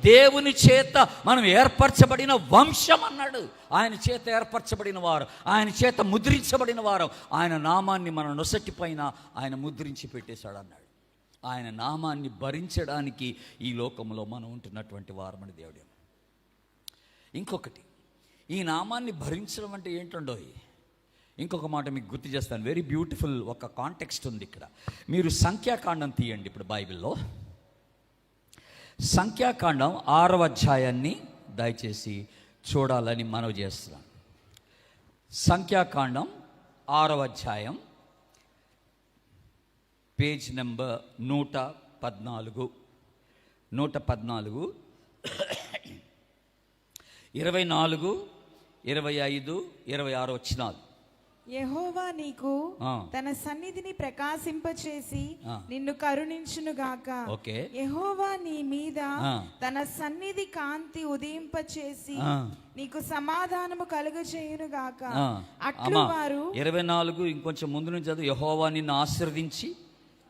దేవుని చేత మనం ఏర్పరచబడిన వంశం అన్నాడు. ఆయన చేత ఏర్పరచబడిన వారు, ఆయన చేత ముద్రించబడిన వారు, ఆయన నామాన్ని మన నొసటి పైన ఆయన ముద్రించి పెట్టేశాడు అన్నాడు. ఆయన నామాన్ని భరించడానికి ఈ లోకంలో మనం ఉంటున్నటువంటి వారమని దేవుడు. ఇంకొకటి, ఈ నామాన్ని భరించడం అంటే ఏంటండో, ఇంకొక మాట మీకు గుర్తు చేస్తాను. వెరీ బ్యూటిఫుల్ ఒక కాంటెక్స్ట్ ఉంది ఇక్కడ. మీరు సంఖ్యాకాండం తీయండి ఇప్పుడు బైబిల్లో. సంఖ్యాకాండం 6వ అధ్యాయాన్ని దయచేసి చూడాలని మనవి చేస్తున్నాను. సంఖ్యాకాండం 6వ అధ్యాయం, పేజ్ నెంబర్ 114, 24, 25, 26 వచనాలు. యెహోవా నీకు తన సన్నిధిని ప్రకాశింపచేసి నిన్ను కరుణించునుగాక. ఓకే. యెహోవా నీ మీద తన సన్నిధి కాంతి ఉదయింపచేసి నీకు సమాధానము కలుగజేయునుగాక. అట్లు వారు 24 ఇంకొంచెం ముందు నుంచి చదువు. యెహోవా నిన్ను ఆశీర్వదించి,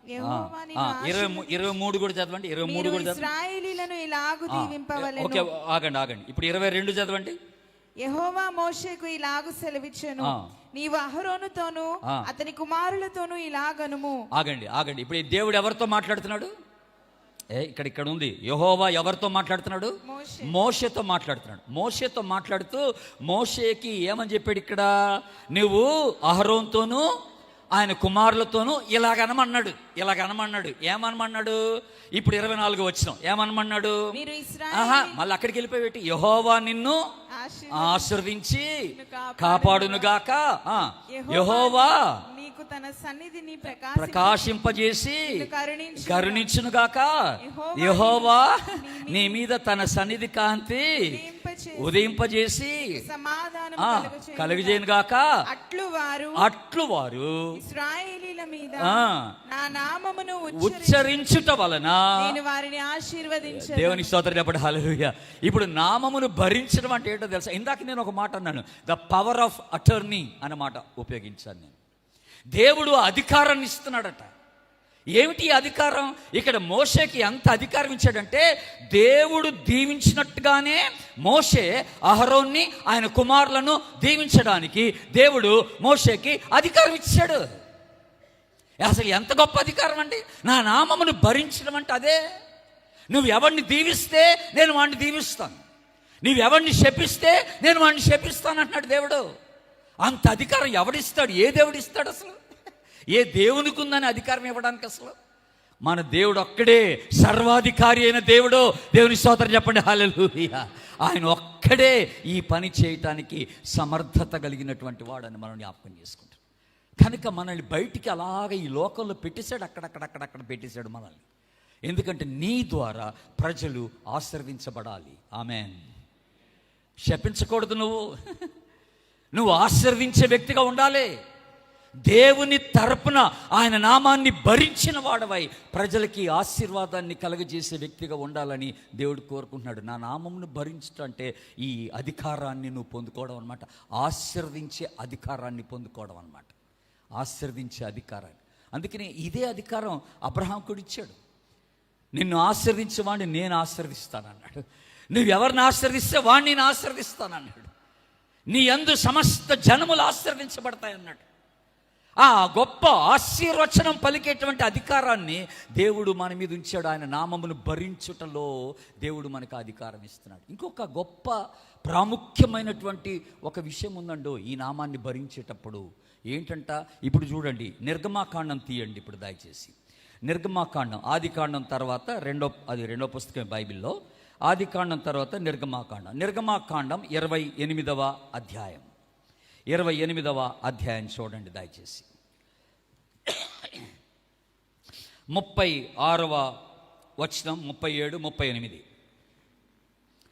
23 కూడా చదవండి. 23 కూడా చదవండి. ఇశ్రాయేలీయులను ఇలాగు దీవింపవలెను. ఓకే, ఆగండి. ఇప్పుడు 22 చదవండి. యెహోవా మోషేకు ఇలాగు సెలవిచ్చెను, నీవు అహరోనుతోను అతని కుమారులతోను ఇలాగనుము. ఆగండి. ఇప్పుడు ఈ దేవుడు ఎవరితో మాట్లాడుతున్నాడు? ఇక్కడ ఉంది. యెహోవా ఎవరితో మాట్లాడుతున్నాడు? మోషేతో మాట్లాడుతున్నాడు. మోషేతో మాట్లాడుతూ మోషేకి ఏమని చెప్పాడు ఇక్కడ? నువ్వు అహరోన్తోను ఆయన కుమారులతోనూ ఇలాగనమన్నాడు. ఏమనమన్నాడు? ఇప్పుడు 24 వచనం ఏమనమన్నాడు? మళ్ళీ అక్కడికి వెళ్ళిపోయి, యెహోవా నిన్ను ఆశీర్వదించి కాపాడునుగాక. యెహోవా తన సన్నిధిని ప్రకాశింపజేసి కరుణించునుగాక. యెహోవా నీ మీద తన సన్నిధి కాంతి ఉదయింపజేసి కలుగజేయునుగాక. అట్లు వారు ఇశ్రాయేలీయుల మీద నా నామమును ఉచ్చరించుట వలన నేను వారిని ఆశీర్వదించెదను. దేవునికి స్తోత్రం చెప్పండి. హల్లెలూయా. ఇప్పుడు నామమును భరించడం అంటే ఏంటో తెలుసా? ఇందాక నేను ఒక మాట అన్నాను, ద పవర్ ఆఫ్ అటర్నీ అనే మాట ఉపయోగించాను నేను. దేవుడు అధికారాన్ని ఇస్తున్నాడట. ఏమిటి అధికారం? ఇక్కడ మోషేకి ఎంత అధికారం ఇచ్చాడంటే, దేవుడు దీవించినట్టుగానే మోషే అహరోన్ని ఆయన కుమారులను దీవించడానికి దేవుడు మోషేకి అధికారం ఇచ్చాడు. అసలు ఎంత గొప్ప అధికారం అండి! నా నామమును భరించడం అంటే అదే. నువ్వు ఎవరిని దీవిస్తే నేను వాడిని దీవిస్తాను, నువ్వు ఎవరిని శపిస్తే నేను వాడిని శపిస్తాను అంటున్నాడు దేవుడు. అంత అధికారం ఎవడిస్తాడు? ఏ దేవుడు ఇస్తాడు? అసలు ఏ దేవునికి ఉందని అధికారం ఇవ్వడానికి? అసలు మన దేవుడు ఒక్కడే సర్వాధికారి అయిన దేవుడు. దేవుని స్తోత్రం చెప్పండి. హల్లెలూయా. ఆయన ఒక్కడే ఈ పని చేయటానికి సమర్థత కలిగినటువంటి వాడని మనం జ్ఞాపకం చేసుకుంటాం. కనుక మనల్ని బయటికి అలాగ ఈ లోకంలో పెట్టేశాడు, అక్కడక్కడ పెట్టేశాడు మనల్ని. ఎందుకంటే నీ ద్వారా ప్రజలు ఆశీర్వదించబడాలి. ఆమేన్. శపించకూడదు. నువ్వు ఆశీర్వదించే వ్యక్తిగా ఉండాలి. దేవుని తరపున ఆయన నామాన్ని భరించిన వాడవై ప్రజలకి ఆశీర్వాదాన్ని కలగజేసే వ్యక్తిగా ఉండాలని దేవుడు కోరుకుంటున్నాడు. నా నామమును భరించడం అంటే ఈ అధికారాన్ని నువ్వు పొందుకోవడం అనమాట. ఆశీర్వదించే అధికారాన్ని పొందుకోవడం అనమాట. ఆశీర్వదించే అధికారాన్ని. అందుకని ఇదే అధికారం అబ్రహాముకు ఇచ్చాడు. నిన్ను ఆశీర్వదించేవాడిని నేను ఆశీర్వదిస్తానన్నాడు. నువ్వు ఎవరిని ఆశీర్వదిస్తే వాడిని నేను ఆశీర్వదిస్తానన్నాడు. నీ యందు సమస్త జనములు ఆశీర్వదించబడతాయన్నాడు. ఆ గొప్ప ఆశీర్వచనం పలికేటువంటి అధికారాన్ని దేవుడు మన మీద ఉంచాడు. ఆయన నామమును భరించుటలో దేవుడు మనకు అధికారం ఇస్తున్నాడు. ఇంకొక గొప్ప ప్రాముఖ్యమైనటువంటి ఒక విషయం ఉందండో ఈ నామాన్ని భరించేటప్పుడు. ఏంటంట? ఇప్పుడు చూడండి, నిర్గమాకాండం తీయండి ఇప్పుడు దయచేసి. నిర్గమాకాండం, ఆదికాండం తర్వాత రెండో పుస్తకం బైబిల్లో. ఆదికాండం తర్వాత నిర్గమాకాండం 28వ అధ్యాయం. 28వ అధ్యాయం చూడండి దయచేసి. 36వ వచనం, 37, 38.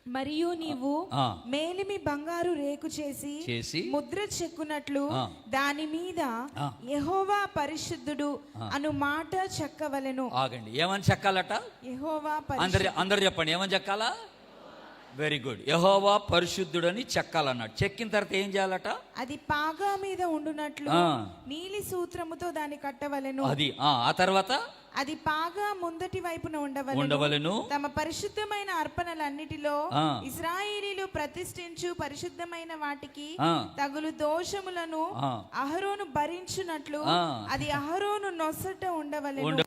మరియు నీవు మేలిమి బంగారు రేకు చేసి ముద్ర చెక్కునట్లు దాని మీద యెహోవా పరిశుద్ధుడు అను మాట చెక్కవలెను. ఆగండి, ఏమని చెక్కాలట? యెహోవా అందరు చెప్పండి, ఏమని చెక్కాలా? Very good. యెహోవా పరిశుద్ధుడని చెక్కాలన్నాడు. చెక్కిన తర్వాత ఏం చేయాలట? అది పాగా మీద ఉండునట్లు నీలి సూత్రముతో దాన్ని కట్టవలెను. అది ఆ తర్వాత అది పాగా ముందటి వైపున ఉండవలెను. తమ పరిశుద్ధమైన అర్పణలన్నిటిలో ఇశ్రాయేలీయులు ప్రతిష్ఠించు పరిశుద్ధమైన వాటికి తగులు దోషములను అహరోను భరించునట్లు అది అహరోను నొసట ఉండవలెను.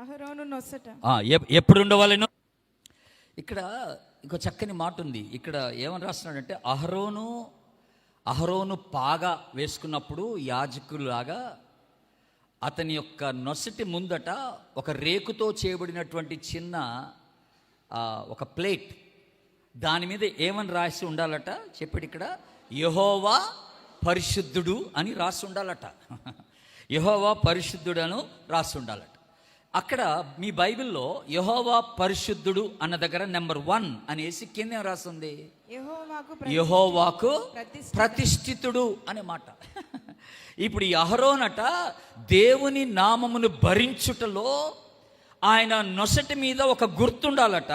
అహరోను నొసట ఎప్పుడు ఉండవలెను? ఇక్కడ ఇంకో చక్కని మాట ఉంది. ఇక్కడ ఏమని రాస్తున్నాడంటే అహరోను పాగా వేసుకున్నప్పుడు యాజకులాగా అతని యొక్క నొసటి ముందట ఒక రేకుతో చేయబడినటువంటి చిన్న ఒక ప్లేట్, దాని మీద ఏమని రాసి ఉండాలట చెప్పాడు ఇక్కడ? యెహోవా పరిశుద్ధుడు అని రాసి ఉండాలట. యెహోవా పరిశుద్ధుడను రాసి ఉండాలట. అక్కడ మీ బైబిల్లో యెహోవా పరిశుద్ధుడు అన్న దగ్గర నెంబర్ 1 అనేసి కింద రాస్తుంది యెహోవాకు ప్రతిష్ఠితుడు అనే మాట. ఇప్పుడు ఈ అహరోనట దేవుని నామమును భరించుటలో ఆయన నొసటి మీద ఒక గుర్తుండాలట.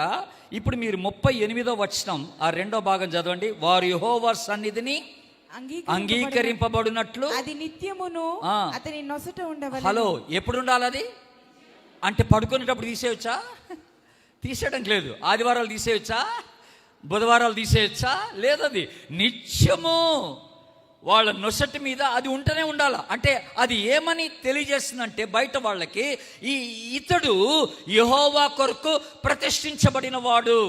ఇప్పుడు మీరు 38వ వచనం ఆ 2వ భాగం చదవండి. వారు యెహోవా సన్నిధిని అంగీకరింపబడినట్లు అది నిత్యమును అతని నొసట ఉండవలెను. హలో, ఎప్పుడు ఉండాలి అది? అంటే పడుకునేటప్పుడు తీసేయచ్చా? తీసేయడం లేదు. ఆదివారాలు తీసేయచ్చా? బుధవారాలు తీసేయచ్చా? లేదు, అది నిత్యము వాళ్ళ నొసటి మీద అది ఉంటూనే ఉండాల. అంటే అది ఏమని తెలియజేస్తుందంటే బయట వాళ్ళకి ఇతడు యెహోవా కొరకు ప్రతిష్ఠించబడిన వాడు,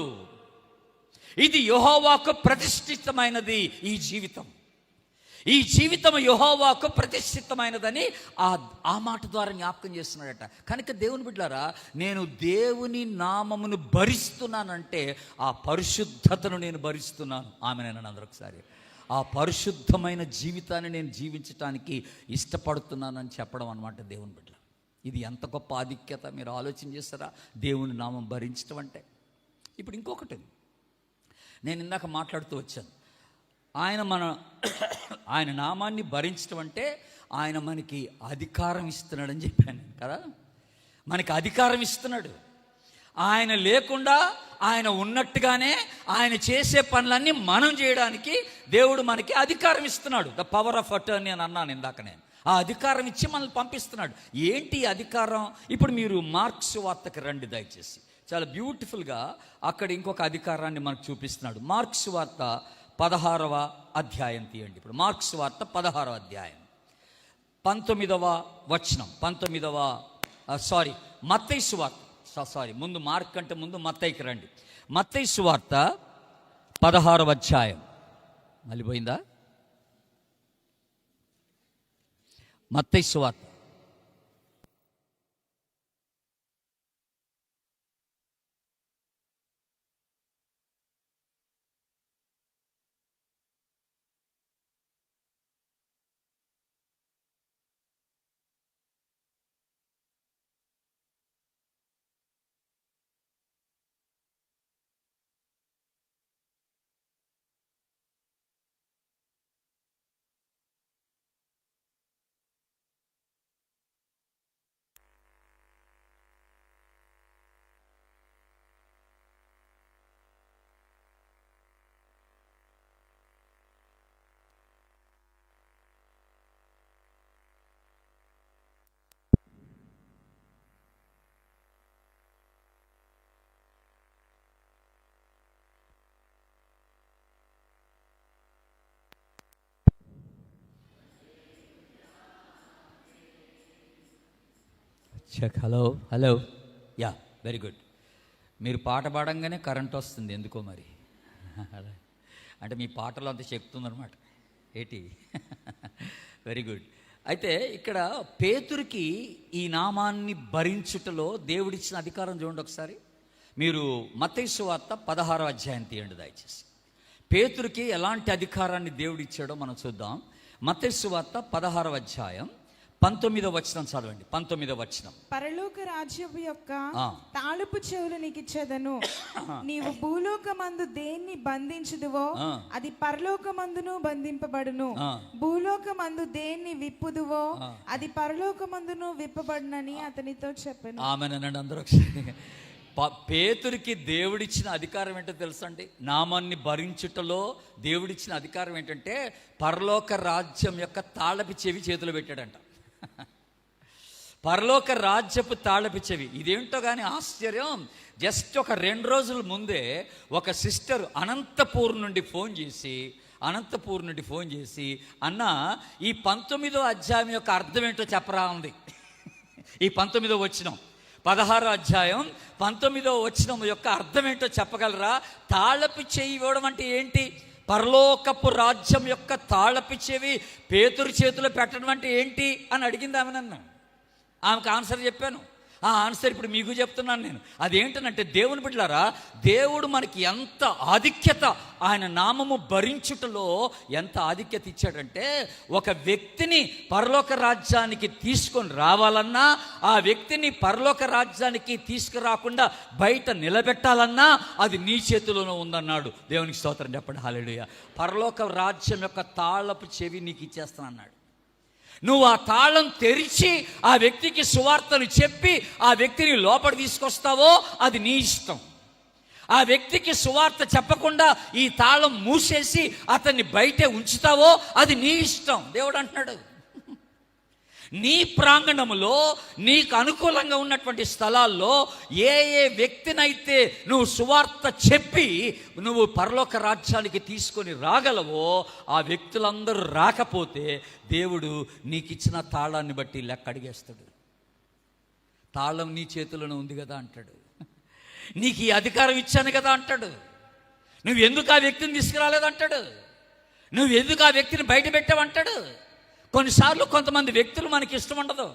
ఇది యెహోవాకు ప్రతిష్ఠితమైనది. ఈ జీవితం యెహోవాకు ప్రతిష్ఠితమైనదని ఆ మాట ద్వారా జ్ఞాపకం చేస్తున్నాడట. కనుక దేవుని బిడ్డలారా, నేను దేవుని నామమును భరిస్తున్నానంటే ఆ పరిశుద్ధతను నేను భరిస్తున్నాను. ఆమెను అందరూ ఒకసారి ఆ పరిశుద్ధమైన జీవితాన్ని నేను జీవించటానికి ఇష్టపడుతున్నానని చెప్పడం అన్నమాట దేవుని బిడ్డ. ఇది ఎంత గొప్ప ఆధిక్యత మీరు ఆలోచన చేస్తారా? దేవుని నామం భరించడం అంటే. ఇప్పుడు ఇంకొకటి నేను ఇందాక మాట్లాడుతూ వచ్చాను. ఆయన నామాన్ని భరించడం అంటే ఆయన మనకి అధికారం ఇస్తున్నాడని చెప్పాను కదా. మనకి అధికారం ఇస్తున్నాడు. ఆయన లేకుండా ఆయన ఉన్నట్టుగానే ఆయన చేసే పనులన్నీ మనం చేయడానికి దేవుడు మనకి అధికారం ఇస్తున్నాడు. ద పవర్ ఆఫ్ అటర్నీ అని అన్నాను ఇందాక నేను. ఆ అధికారం ఇచ్చి మనల్ని పంపిస్తున్నాడు. ఏంటి అధికారం? ఇప్పుడు మీరు మార్క్స్ వార్తకి రండి దయచేసి. చాలా బ్యూటిఫుల్గా అక్కడ ఇంకొక అధికారాన్ని మనకు చూపిస్తున్నాడు. మార్క్స్ వార్త 16వ అధ్యాయం తీయండి. ఇప్పుడు మార్క్స్ వార్త 16వ అధ్యాయం 19వ వచనం. మత్తయి సువార్త, ముందు మార్క్ కంటే ముందు మత్తయికి రండి. మత్తయి సువార్త 16వ అధ్యాయం. మళ్ళీ పోయిందా? మత్తయి సువార్త check. Hello yeah, very good. మీరు పాట పాడంగానే కరెంట్ వస్తుంది ఎందుకో మరి. అంటే మీ పాటలో అంత శక్తి ఉందన్నమాట. ఏంటి? Very good. అయితే ఇక్కడ పేతురుకి ఈ నామాన్ని భరించుటలో దేవుడిచ్చిన అధికారం చూడండి ఒకసారి. మీరు మత్తయి సువార్త 16వ అధ్యాయం తీయండి దయచేసి. పేతురుకి ఎలాంటి అధికారాన్ని దేవుడిచ్చాడో మనం చూద్దాం. మత్తయి సువార్త 16వ అధ్యాయం 19వ వచనం చదవండి. 19వ వచనం. పరలోక రాజ్యపు యొక్క తాళపు చెవులు నీకు ఇచ్చేదను. నీవు భూలోకమందు దేన్ని బంధించుదువో అది పరలోకమందును బంధింపబడును, భూలోకమందు దేన్ని విప్పుదువో అది పరలోకమందును విప్పబడునని అతనితో చెప్పాను. ఆమేనండి. అందరూ ఒకసారి. పేతురికి దేవుడిచ్చిన అధికారం ఏంటో తెలుసండి? నామాన్ని భరించుటలో దేవుడిచ్చిన అధికారం ఏంటంటే పరలోక రాజ్యం యొక్క తాళపు చెవి చేతిలో పెట్టాడంట. పరలోక రాజ్యపు తాళపు చెవి. ఇదేంటో కానీ ఆశ్చర్యం. జస్ట్ ఒక 2 రోజుల ముందే ఒక సిస్టర్ అనంతపూర్ నుండి ఫోన్ చేసి అన్న ఈ 19వ అధ్యాయం యొక్క అర్థం ఏంటో చెప్పరా ఉంది. ఈ 19వ వచనం 16వ అధ్యాయం 19వ వచనం యొక్క అర్థం ఏంటో చెప్పగలరా? తాళపు చెవి ఇవ్వడం అంటే ఏంటి? పరలోకపు రాజ్యం యొక్క తాళపు చెవి పేతురు చేతిలో పెట్టడం అంటే ఏంటి అని అడిగింది ఆమె నన్ను. ఆమెకు ఆన్సర్ చెప్పాను. ఆ ఆన్సర్ ఇప్పుడు మీకు చెప్తున్నాను నేను. అదేంటనంటే, దేవుని బిడ్డలారా, దేవుడు మనకి ఎంత ఆధిక్యత, ఆయన నామము భరించుటలో ఎంత ఆధిక్యత ఇచ్చాడంటే, ఒక వ్యక్తిని పరలోక రాజ్యానికి తీసుకొని రావాలన్నా, ఆ వ్యక్తిని పరలోక రాజ్యానికి తీసుకురాకుండా బయట నిలబెట్టాలన్నా అది నీ చేతిలోనే ఉందన్నాడు. దేవునికి స్తోత్రం చెప్పండి. హల్లెలూయా. పరలోక రాజ్యం యొక్క తాళపు చెవి నీకు ఇచ్చేస్తానన్నాడు. నువ్వు ఆ తాళం తెరిచి ఆ వ్యక్తికి సువార్తను చెప్పి ఆ వ్యక్తిని లోపల తీసుకొస్తావో అది నీ ఇష్టం. ఆ వ్యక్తికి సువార్త చెప్పకుండా ఈ తాళం మూసేసి అతన్ని బయటే ఉంచుతావో అది నీ ఇష్టం. దేవుడు అంటున్నాడు, నీ ప్రాంగణములో నీకు అనుకూలంగా ఉన్నటువంటి స్థలాల్లో ఏ వ్యక్తినైతే నువ్వు సువార్త చెప్పి నువ్వు పరలోక రాజ్యానికి తీసుకొని రాగలవో ఆ వ్యక్తులందరూ రాకపోతే దేవుడు నీకు ఇచ్చిన తాళాన్ని బట్టి లెక్క అడిగేస్తాడు. తాళం నీ చేతిలోనే ఉంది కదా అంటాడు. నీకు ఈ అధికారం ఇచ్చాను కదా అంటాడు. నువ్వు ఎందుకు ఆ వ్యక్తిని తీసుకురాలేదంటాడు. నువ్వు ఎందుకు ఆ వ్యక్తిని బయట పెట్టావంటాడు. కొన్నిసార్లు కొంతమంది వ్యక్తులు మనకి ఇష్టం ఉండదు.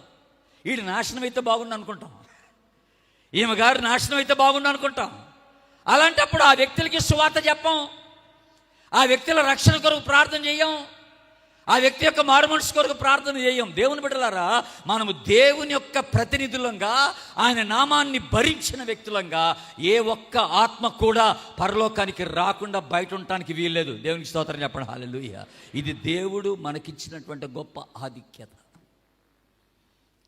వీడు నాశనం అయితే బాగుండు అనుకుంటాం, ఈమె గారు నాశనం అయితే బాగుండు అనుకుంటాం. అలాంటప్పుడు ఆ వ్యక్తులకి సువార్త చెప్పం, ఆ వ్యక్తుల రక్షణ కొరకు ప్రార్థన చేయం, ఆ వ్యక్తి యొక్క మారుమనసు కొరకు ప్రార్థన చేయం. దేవుని బిడ్డలారా, మనము దేవుని యొక్క ప్రతినిధులంగా, ఆయన నామాన్ని భరించిన వ్యక్తులంగా ఏ ఒక్క ఆత్మ కూడా పరలోకానికి రాకుండా బయట ఉండటానికి వీల్లేదు. దేవునికి స్తోత్రం చెప్పండి. హల్లెలూయా. ఇది దేవుడు మనకిచ్చినటువంటి గొప్ప ఆధిక్యత.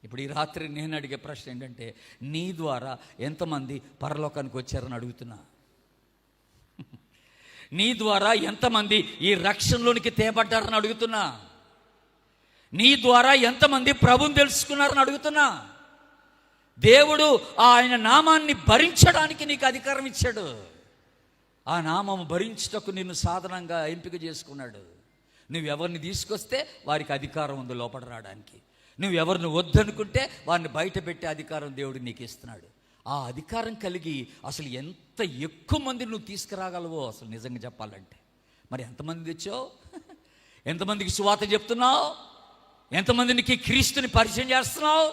ఇప్పుడు ఈ రాత్రి నేను అడిగే ప్రశ్న ఏంటంటే, నీ ద్వారా ఎంతమంది పరలోకానికి వచ్చారని అడుగుతున్నా. నీ ద్వారా ఎంతమంది ఈ రక్షణలోనికి తేబడ్డారని అడుగుతున్నా. నీ ద్వారా ఎంతమంది ప్రభువుని తెలుసుకున్నారని అడుగుతున్నా. దేవుడు ఆయన నామాన్ని భరించడానికి నీకు అధికారం ఇచ్చాడు. ఆ నామము భరించుటకు నిన్ను సాధనంగా ఎంపిక చేసుకున్నాడు. నువ్వెవరిని తీసుకొస్తే వారికి అధికారం ఉంది లోపల రావడానికి. నువ్వెవరిని వద్దనుకుంటే వారిని బయట పెట్టే అధికారం దేవుడు నీకు ఇస్తున్నాడు. ఆ అధికారం కలిగి అసలు ఎంత ఎక్కువ మంది నువ్వు తీసుకురాగలవో అసలు నిజంగా చెప్పాలంటే. మరి ఎంతమంది తెచ్చావు? ఎంతమందికి సువార్త చెప్తున్నావు? ఎంతమందికి క్రీస్తుని పరిచయం చేస్తున్నావు?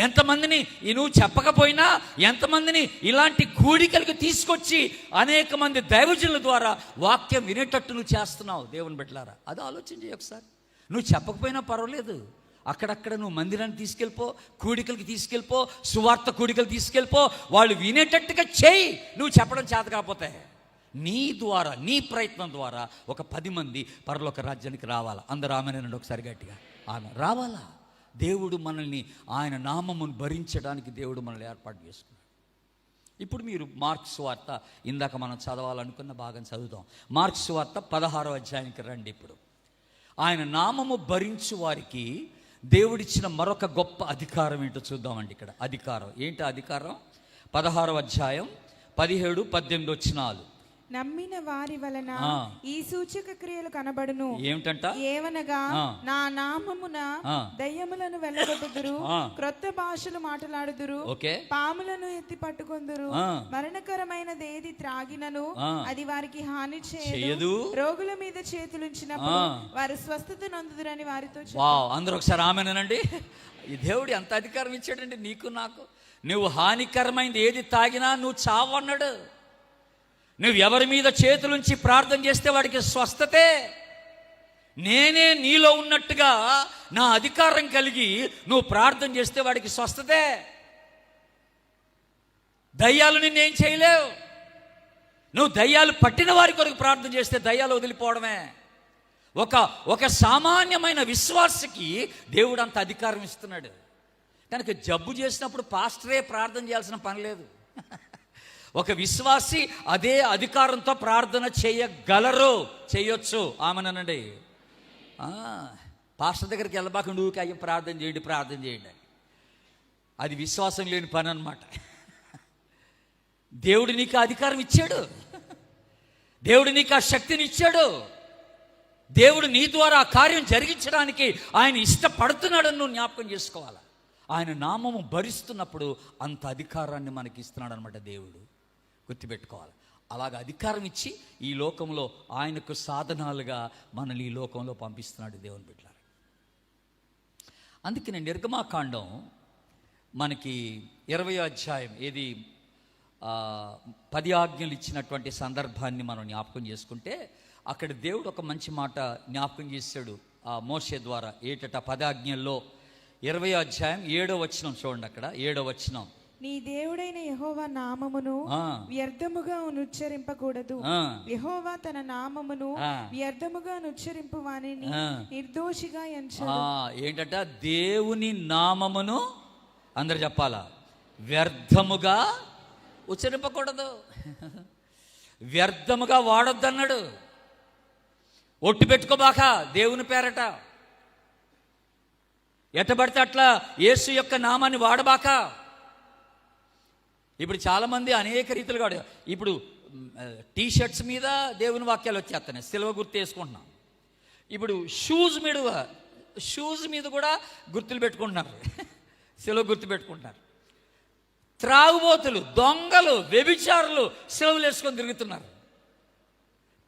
ఎంతమందిని నువ్వు చెప్పకపోయినా ఎంతమందిని ఇలాంటి కూడికలకు తీసుకొచ్చి అనేక మంది దైవజనుల ద్వారా వాక్యం వినేటట్టు నువ్వు చేస్తున్నావు? దేవుని బిడ్డలారా, అది ఆలోచన చేయి ఒకసారి. నువ్వు చెప్పకపోయినా పర్వాలేదు, అక్కడక్కడ నువ్వు మందిరాన్ని తీసుకెళ్ళిపో, కూడికలకి తీసుకెళ్ళిపో, సువార్త కూడికలు తీసుకెళ్ళిపో, వాళ్ళు వినేటట్టుగా చేయి. నువ్వు చెప్పడం చేత కాకపోతే నీ ద్వారా, నీ ప్రయత్నం ద్వారా ఒక 10 మంది పరలోక రాజ్యానికి రావాలా. అందరూ ఆమెనండి ఒకసారి గట్టిగా. ఆమె రావాలా. దేవుడు మనల్ని, ఆయన నామమును భరించడానికి దేవుడు మనల్ని ఏర్పాటు చేసుకున్నాడు. ఇప్పుడు మీరు మార్క్స్ వార్త ఇందాక మనం చదవాలనుకున్న భాగం చదువుతాం. మార్క్స్ వార్త 16వ అధ్యాయానికి రండి. ఇప్పుడు ఆయన నామము భరించు వారికి దేవుడిచ్చిన మరొక గొప్ప అధికారం ఏంటో చూద్దామండి. ఇక్కడ అధికారం ఏంటి? అధికారం 16వ అధ్యాయం 17, 18 వచనాలు. నమ్మిన వారి వలన ఈ సూచక క్రియలు కనబడును. ఏమిటంట? ఏవనగా నా నామమున దయ్యములను వెళ్ళగొట్టుదురు, క్రొత్త భాషలు మాట్లాడుదురు, పాములను ఎత్తి పట్టుకొందురు, మరణకరమైనది ఏది త్రాగినను అది వారికి హాని చేయదు, రోగుల మీద చేతులుంచినప్పుడు వారు స్వస్థత నొందుదురని వారితో. అందరూ ఒకసారి ఆమెనండి. ఈ దేవుడు ఎంత అధికారం ఇచ్చాడండి నీకు నాకు. నువ్వు హానికరమైనది ఏది తాగినా నువ్వు చావన్నాడు. నువ్వు ఎవరి మీద చేతులుంచి ప్రార్థన చేస్తే వాడికి స్వస్థతే. నేనే నీలో ఉన్నట్టుగా నా అధికారం కలిగి నువ్వు ప్రార్థన చేస్తే వాడికి స్వస్థతే. దయ్యాలు నిన్నేం చేయలేవు. నువ్వు దయ్యాలు పట్టిన వారి కొరకు ప్రార్థన చేస్తే దయ్యాలు వదిలిపోవడమే. ఒక సామాన్యమైన విశ్వాసకి దేవుడు అంత అధికారం ఇస్తున్నాడు. కనుక జబ్బు చేసినప్పుడు పాస్టరే ప్రార్థన చేయాల్సిన పని లేదు. ఒక విశ్వాసి అదే అధికారంతో ప్రార్థన చేయగలరు, చేయొచ్చు. ఆమెనండి. పాస్టర్ దగ్గరికి వెళ్ళబాక నువ్వు అయ్యి ప్రార్థన చేయండి. అది విశ్వాసం లేని పని అన్నమాట. దేవుడు నీకు అధికారం ఇచ్చాడు, దేవుడు నీకు ఆ శక్తిని ఇచ్చాడు, దేవుడు నీ ద్వారా ఆ కార్యం జరిగించడానికి ఆయన ఇష్టపడుతున్నాడని నువ్వు జ్ఞాపకం చేసుకోవాలి. ఆయన నామము భరిస్తున్నప్పుడు అంత అధికారాన్ని మనకి ఇస్తున్నాడు అనమాట దేవుడు. గుర్తుపెట్టుకోవాలి. అలాగ అధికారం ఇచ్చి ఈ లోకంలో ఆయనకు సాధనాలుగా మనల్ని ఈ లోకంలో పంపిస్తున్నాడు దేవుని బిడ్డలారా. అందుకనే నిర్గమాకాండం మనకి 20వ అధ్యాయం, ఏది 10 ఆజ్ఞలు ఇచ్చినటువంటి సందర్భాన్ని మనం జ్ఞాపకం చేసుకుంటే అక్కడ దేవుడు ఒక మంచి మాట జ్ఞాపకం చేశాడు ఆ మోషే ద్వారా. ఏటట 10 ఆజ్ఞల్లో 20వ అధ్యాయం 7వ వచనం చూడండి. అక్కడ 7వ వచనం, నీ దేవుడైన యెహోవా నామమును వ్యర్థముగా ఉచ్చరింపకూడదు. యెహోవా తన నామమును వ్యర్థముగా ఉచ్చరింపు వానిని నిర్దోషిగా ఎంచడు. ఏంటట? దేవుని నామమును అందరు చెప్పాలా, వ్యర్థముగా ఉచ్చరింపకూడదు, వ్యర్థముగా వాడొద్దన్నాడు. ఒట్టు పెట్టుకోబాక దేవుని పేరట. ఎట్టబడితే అట్లా యేసు యొక్క నామాన్ని వాడబాక. ఇప్పుడు చాలామంది అనేక రీతిలుగా ఇప్పుడు టీషర్ట్స్ మీద దేవుని వాక్యాలు వచ్చేస్తున్నాయి, సిలువ గుర్తు వేసుకుంటున్నాం. ఇప్పుడు షూస్ మీద కూడా గుర్తులు పెట్టుకుంటున్నారు, సిలువ గుర్తు పెట్టుకుంటున్నారు. త్రాగుబోతులు, దొంగలు, వ్యభిచారులు సిలువలు వేసుకొని తిరుగుతున్నారు.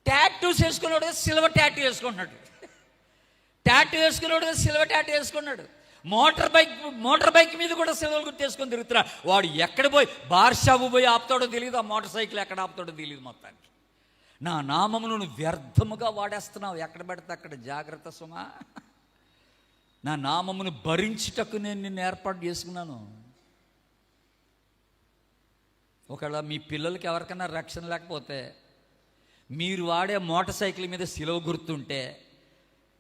టాటూస్ వేసుకున్నాడు, సిల్వర్ టాటూ వేసుకుంటున్నాడు. టాటూ వేసుకున్నాడు, సిల్వర్ టాటూ వేసుకున్నాడు. మోటార్ బైక్ మీద కూడా సిల్వర్ గుర్తు వేసుకొని తిరుగుతున్నాడు. వాడు ఎక్కడ పోయి బార్ షాపు పోయి ఆపుతాడో తెలియదు, ఆ మోటార్ సైకిల్ ఎక్కడ ఆపుతాడో తెలియదు. మొత్తానికి నా నామమును నువ్వు వ్యర్థముగా వాడేస్తున్నావు. ఎక్కడ పెడితే అక్కడ జాగ్రత్త సుమా. నా నామమును భరించుటకు నేను నిన్ను ఏర్పాటు చేసుకున్నాను. ఒకవేళ మీ పిల్లలకి ఎవరికైనా రక్షణ లేకపోతే మీరు వాడే మోటార్ సైకిల్ మీద సిలువ గుర్తుంటే,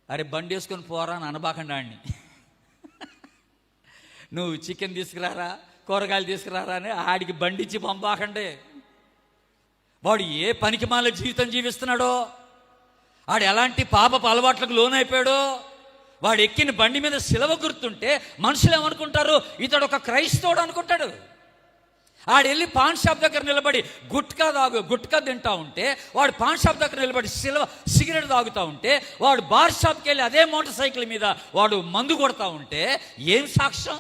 అరే బండి వేసుకొని పోరా అని అనబాకండి ఆడిని. నువ్వు చికెన్ తీసుకురారా, కూరగాయలు తీసుకురారా అని ఆడికి బండి ఇచ్చి పంపాకండి. వాడు ఏ పనికి మాల జీవితం జీవిస్తున్నాడో, ఆడు ఎలాంటి పాపపు అలవాట్లకు లోనైపోయాడో, వాడు ఎక్కిన బండి మీద సిలువ గుర్తుంటే మనుషులు ఏమనుకుంటారు? ఇతడు ఒక క్రైస్తవుడు అనుకుంటాడు. ఆడు వెళ్ళి పాన్ షాప్ దగ్గర నిలబడి గుట్కా తింటా ఉంటే, వాడు పాన్ షాప్ దగ్గర నిలబడి సిగరెట్ తాగుతూ ఉంటే, వాడు బార్ షాప్కి వెళ్ళి అదే మోటార్ సైకిల్ మీద వాడు మందు కొడతా ఉంటే ఏం సాక్ష్యం?